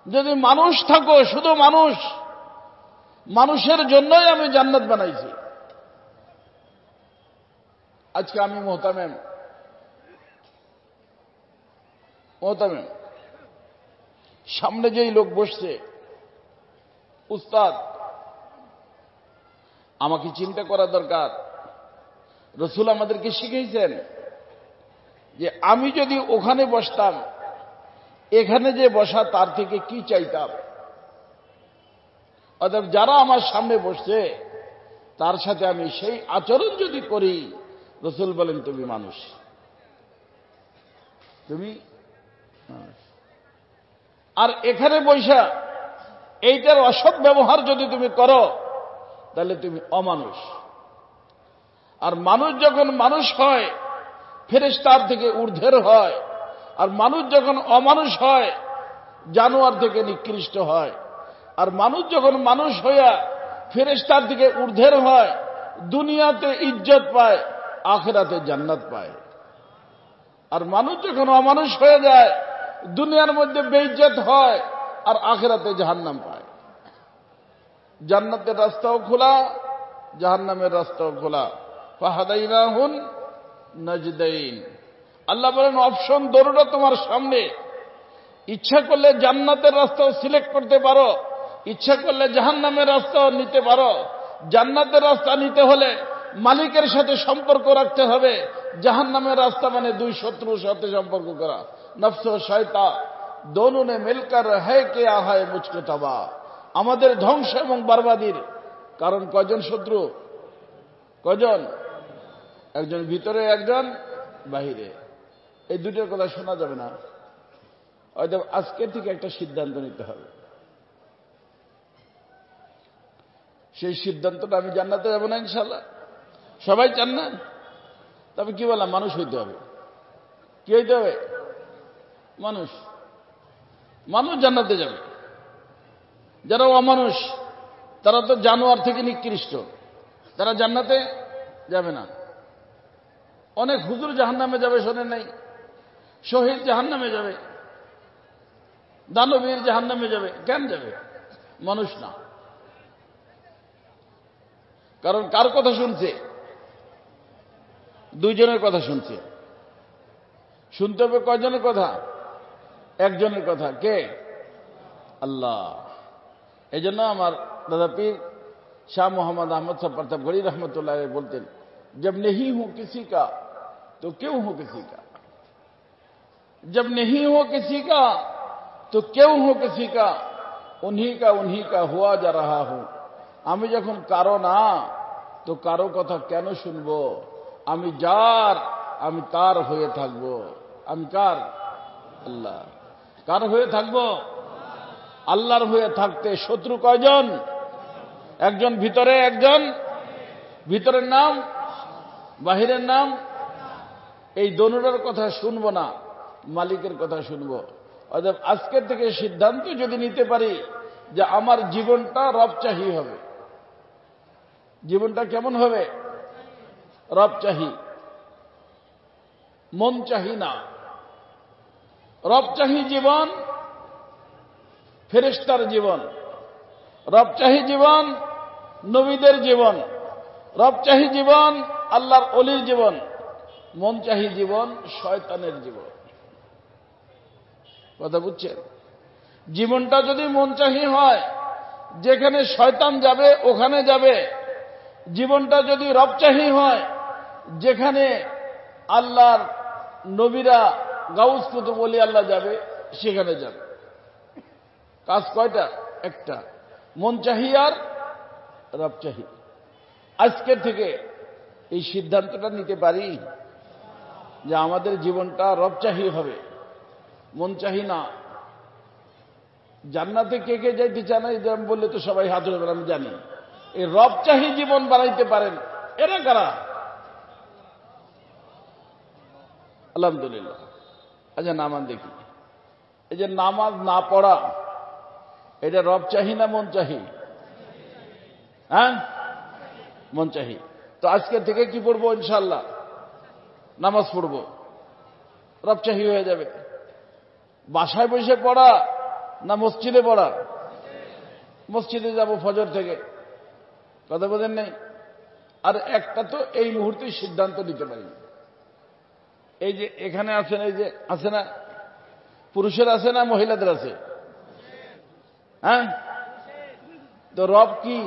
যদি মানুষ থাকো, শুধু মানুষ, মানুষের জন্যই আমি জান্নাত বানাইছি। আজকে আমি মোহতামেম সামনে যেই লোক বসছে, উস্তাদ, আমাকে চিন্তা করা দরকার। রসুল আমাদেরকে শিখিয়েছেন যে আমি যদি ওখানে বসতাম, এখানে যে বসা তার থেকে কি চাইতাম। অতএব যারা আমার সামনে বসছে তার সাথে আমি সেই আচরণ যদি করি, রসুল বলেন তুমি মানুষ, তুমি মানুষ। আর এখানে বৈশা এইটার অসৎ ব্যবহার যদি তুমি করো, তাহলে তুমি অমানুষ। আর মানুষ যখন মানুষ হয়, ফেরেশতার থেকে ঊর্ধ্বের হয়। আর মানুষ যখন অমানুষ হয়, জানোয়ার থেকে নিকৃষ্ট হয়। আর মানুষ যখন মানুষ হইয়া ফেরেশতার থেকে ঊর্ধ্বের হয়, দুনিয়াতে ইজ্জত পায়, আখিরাতে জান্নাত পায়। আর মানুষ যখন অমানুষ হয়ে যায়, দুনিয়ার মধ্যে বেইজ্জত হয়, আর আখিরাতে জাহান্নাম পায়। জান্নাতের রাস্তাও খোলা, জাহান্নামের রাস্তাও খোলা। ফাহাদাইনাহুন নাজদাইন। আল্লাহ বলেন অপশন দরুরা তোমার সামনে। ইচ্ছা করলে জান্নাতের রাস্তাও সিলেক্ট করতে পারো, ইচ্ছা করলে জাহান্নামের রাস্তাও নিতে পারো। জান্নাতের রাস্তা নিতে হলে মালিকের সাথে সম্পর্ক রাখতে হবে। জাহান্নামের রাস্তা মানে দুই শত্রুর সাথে সম্পর্ক করা। নফস ও শয়তান দোনো নে মিলকর হ্যায় কে আহায় মুঝকো তবা। আমাদের ধ্বংস এবং বরবাদির কারণ কয়জন শত্রু? কয়জন? একজন ভিতরে, একজন বাহিরে। এই দুটোর কথা শোনা যাবে না। হয়তো আজকের থেকে একটা সিদ্ধান্ত নিতে হবে। সেই সিদ্ধান্তটা আমি জান্নাতে যাব না ইনশাআল্লাহ। সবাই চান না? তবে কি বললাম, মানুষ হইতে হবে। কি হইতে হবে? মানুষ। মানুষ জান্নাতে যাবে। যারা অমানুষ, তারা তো জানোয়ার থেকে নিকৃষ্ট, তারা জান্নাতে যাবে না। অনেক হুজুর জাহান্নামে যাবে, শোনেন নাই? শহীদ জাহান্নামে যাবে, দানবীর জাহান্নামে যাবে। কেন যাবে? মানুষ না। কারণ কার কথা শুনছে? দুইজনের কথা শুনছে। শুনতে হবে কয়জনের কথা? একজনের কথা। কে? আল্লাহ। এই জন্য আমার দাদা পীর শাহ মোহাম্মদ আহমদ সাহেব প্রতাপগড়ী রহমতুল্লাহ বলতেন, जब नहीं हो किसी का तो क्यों हो किसी का, जब नहीं हो किसी का तो क्यों हो किसी का, उन्हीं का हुआ जा रहा हूं। আমি যখন কারো না, তো কারো কথা কেন শুনবো? আমি যার, আমি তার হয়ে থাকবো। আমি কার? আল্লাহ। কার হয়ে থাকবো? আল্লাহর হয়ে থাকতে শত্রু কয়জন? একজন ভিতরে, একজন ভিতরের নাম, বাহিরের নাম এই দোনোটার কথা শুনবো না, মালিকের কথা শুনবো। অর্থাৎ আজকের থেকে সিদ্ধান্ত যদি নিতে পারি যে আমার জীবনটা রবচাহী হবে। জীবনটা কেমন হবে? রবচাহী, মন চাহি না। রবচাহী জীবন ফেরেশতার জীবন, রবচাহী জীবন নবীদের জীবন, রবচাহী জীবন আল্লাহর ওলির জীবন, মন চাহি জীবন শয়তানের জীবন। কথা বুঝছেন? জীবনটা যদি মন চাহি হয়, যেখানে শয়তান যাবে ওখানে যাবে। জীবনটা যদি রবচাহী হয়, যেখানে আল্লাহর নবীরা গাউস কুতুব ওলি আল্লাহ যাবে সেখানে যাবে। কাজ কয়টা? একটা, মন চাহি আর রবচাহী। আজকের থেকে এই সিদ্ধান্তটা নিতে পারি যে আমাদের জীবনটা রবচাহী হবে, মন চাহি না। জান্নাতে কে কে যাইতে চান আমি বললে তো সবাই হাত ধরে আমি জানি। এই রবচাহী জীবন বানাইতে পারেন এরা কারা? আলহামদুলিল্লাহ। আচ্ছা নামাজ দেখি, এই যে নামাজ না পড়া, এটা রবচাহী না মন চাহি? হ্যাঁ, মন চাহি। তো আজকে থেকে কি পড়বো? ইনশাআল্লাহ নামাজ পড়বো, রবচাহী হয়ে যাবে। বাসায় বসে পড়া না মসজিদে পড়া? মসজিদে যাব ফজর থেকে। কথা বোঝেন নেই? আর একটা তো এই মুহূর্তে সিদ্ধান্ত নিতে পারি। এই যে এখানে আছেন, এই যে আছে না, পুরুষের আছে না মহিলাদের আছে? হ্যাঁ, তো রব কি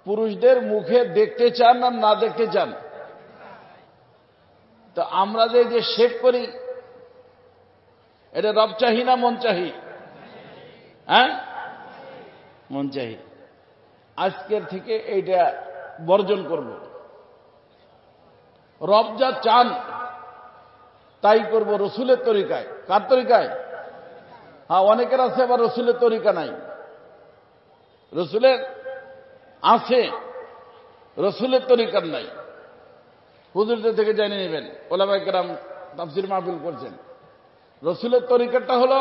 পুরুষদের মুখে দেখতে চান না না দেখতে চান? তো আমরা যে শেভ করি, এটা রব চাহি না মন চাহি? হ্যাঁ, মন চাহি। আজকের থেকে এইটা বর্জন করব। রব যা চান তাই করব, রসুলের তরিকায়। কার তরিকায়? হ্যাঁ, অনেকের আছে আবার রসুলের তরিকা নাই। রসুলের আছে, রসুলের তরিকার নাই। হুজুরদের থেকে জেনে নেবেন, ওলামায়ে কেরাম তাফসীর মাহফিল করছেন। রসুলের তরিকাটা হলো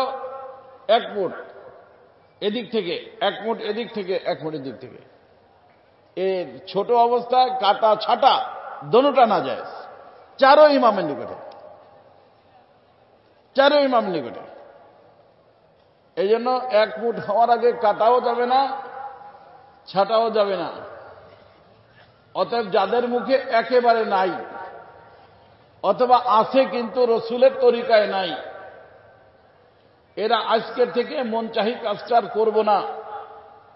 এক মুঠ এদিক থেকে, এক মুঠ এদিক থেকে, এক মুঠ এদিক থেকে। এর ছোট অবস্থায় কাটা ছাটা দোনোটা না যায়। চারো ইমামের নিকটে, চারো ইমামের নিকটে। এই জন্য এক মুঠ হওয়ার আগে কাটাও যাবে না, ছাটাও যাবে না। অতএব যাদের মুখে একেবারে নাই, অথবা আছে কিন্তু রসুলের তরিকায় নাই, এরা আজকের থেকে মন চাহি কাজটা করব না,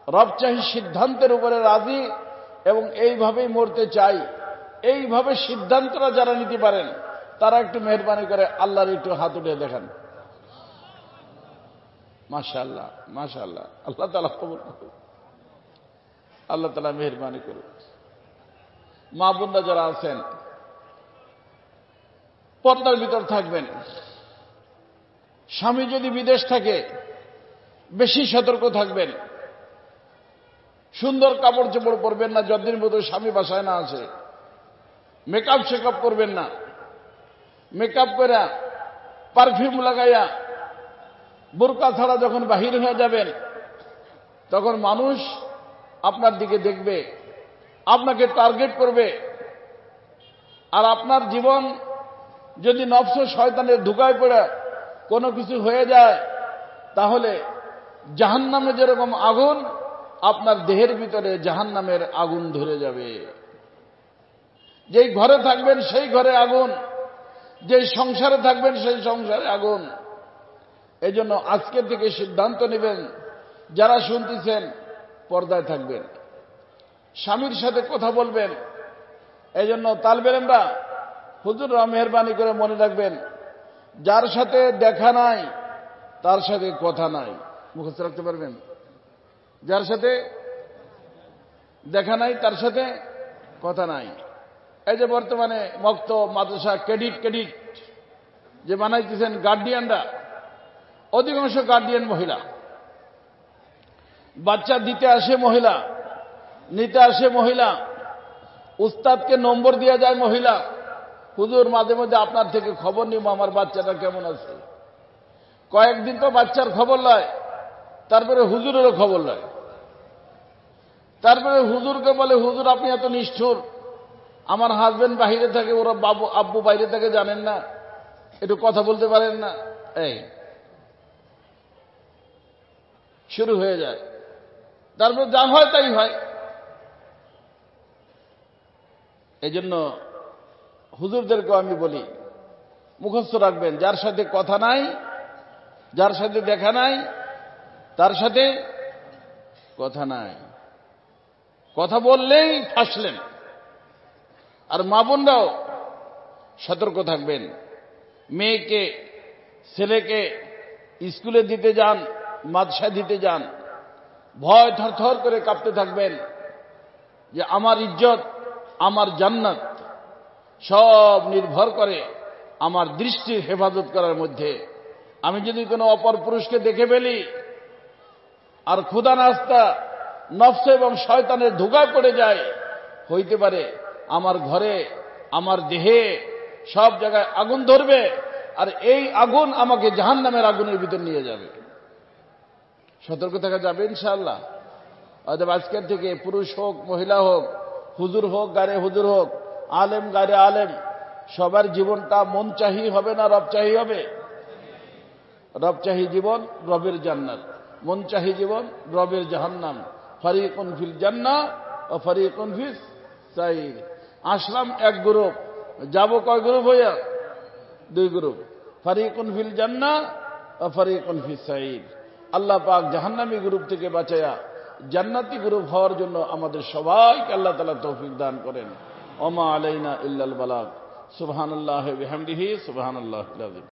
রবচাহী সিদ্ধান্তের উপরে রাজি এবং এইভাবেই মরতে চাই। এইভাবে সিদ্ধান্তটা যারা নিতে পারেন তারা একটু মেহরবানি করে আল্লাহর একটু হাত উঠে দেখান। মাশাআল্লাহ, মাশাআল্লাহ। আল্লাহ তাআলা কবুল করুন, আল্লাহ তাআলা মেহরবানি করুন। মা বোনরা যারা আছেন পর্দার ভিতর থাকবেন। স্বামী যদি বিদেশ থাকে বেশি সতর্ক থাকবেন। সুন্দর কাপড় চোপড় পরবেন না যতদিন পর্যন্ত স্বামী বাসায় না আসে। মেকআপ শেকআপ করবেন না। মেকআপ করে পারফিউম লাগাইয়া বোরকা ছাড়া যখন বাহির হয়ে যাবেন তখন মানুষ আপনার দিকে দেখবে, আপনাকে টার্গেট করবে। আর আপনার জীবন যদি নফস শয়তানের ধোঁকায় পড়ে কোনো কিছু হয়ে যায় তাহলে জাহান্নামে যেরকম আগুন, আপনার দেহের ভিতরে জাহান্নামের আগুন ধরে যাবে। যেই ঘরে থাকবেন সেই ঘরে আগুন, যেই সংসারে থাকবেন সেই সংসারে আগুন। এই জন্য আজকের থেকে সিদ্ধান্ত নেবেন, যারা শুনতেছেন পর্দায় থাকবেন, স্বামীর সাথে কথা বলবেন। এই জন্য তালবে ইলমরা হুজুররা মেহরবানি করে মনে রাখবেন, যার সাথে দেখা নাই তার সাথে কথা নাই। মুখস্থ রাখতে পারবেন? যার সাথে দেখা নাই তার সাথে কথা নাই। এই যে বর্তমানে মক্ত মাদ্রাসা ক্রেডিট যে বানাইতেছেন গার্ডিয়ানরা, অধিকাংশ গার্ডিয়ান মহিলা। বাচ্চা দিতে আসে মহিলা, নিতে আসে মহিলা, উস্তাদকে নম্বর দেওয়া যায় মহিলা, হুজুর মাঝে মাঝে আপনার থেকে খবর নিব আমার বাচ্চাটা কেমন আছে। কয়েকদিন তো বাচ্চার খবর লয়, তারপরে হুজুরেরও খবর লয়। তারপরে হুজুরকে বলে, হুজুর আপনি এত নিষ্ঠুর, আমার হাজবেন্ড বাইরে থাকে, ওরা বাবু আব্বু বাইরে থাকে, জানেন না, একটু কথা বলতে পারেন না। এই শুরু হয়ে যায়। তারপর যা হয় তাই হয়। এই জন্য হুজুরদেরকেও আমি বলি, মুখস্থ রাখবেন, যার সাথে কথা নাই, যার সাথে দেখা নাই, তার সাথে কথা নাই। কথা বললেই ফাঁসলেন। আর মা বোনরাও সতর্ক থাকবেন। মেয়েকে ছেলেকে স্কুলে দিতে যান, মাদ্রাসা দিতে যান, ভয় থরথর করে কাঁপতে থাকবেন যে আমার ইজ্জত, আমার জান্নাত সব নির্ভর করে আমার দৃষ্টির হেফাজত করার মধ্যে। আমি যদি কোনো অপর পুরুষকে দেখে ফেলি আর ক্ষুধা নাস্তা নফস এবং শয়তানের ধোঁকায় পড়ে যায়, হইতে পারে আমার ঘরে, আমার দেহে সব জায়গায় আগুন ধরবে, আর এই আগুন আমাকে জাহান্নামের আগুনের ভিতর নিয়ে যাবে। সতর্ক থাকা যাবে ইনশাআল্লাহ। অতএব আজকের থেকে পুরুষ হোক, মহিলা হোক, হুজুর হোক, গারে হুজুর হোক, আলেম গারে আলেম, সবার জীবনটা মন চাহি হবে না রব চাহি হবে? রব চাহি জীবন, রবের জান্নাত। মন চাহি জীবন, রবের জাহান্নাম। ফারিকুন ফিল জান্নাহ ও ফারিকুন ফিস সাইর। আসলাম এক গ্রুপ, যাব কয় গ্রুপ হইয়া? দুই গ্রুপ। ফারিকুন ফিল জান্নাহ ও ফারিকুন ফিস সাইর। আল্লাহ পাক জাহান্নামী গ্রুপ থেকে বাঁচায়া জান্নাতি গ্রুপ হওয়ার জন্য আমাদের সবাইকে আল্লাহ তাআলা তৌফিক দান করেন। ওমা আলাইনা ইল্লাল বালাগ। সুবহানাল্লাহি ওয়া বিহামদিহি, সুবহানাল্লাহিল আযীম।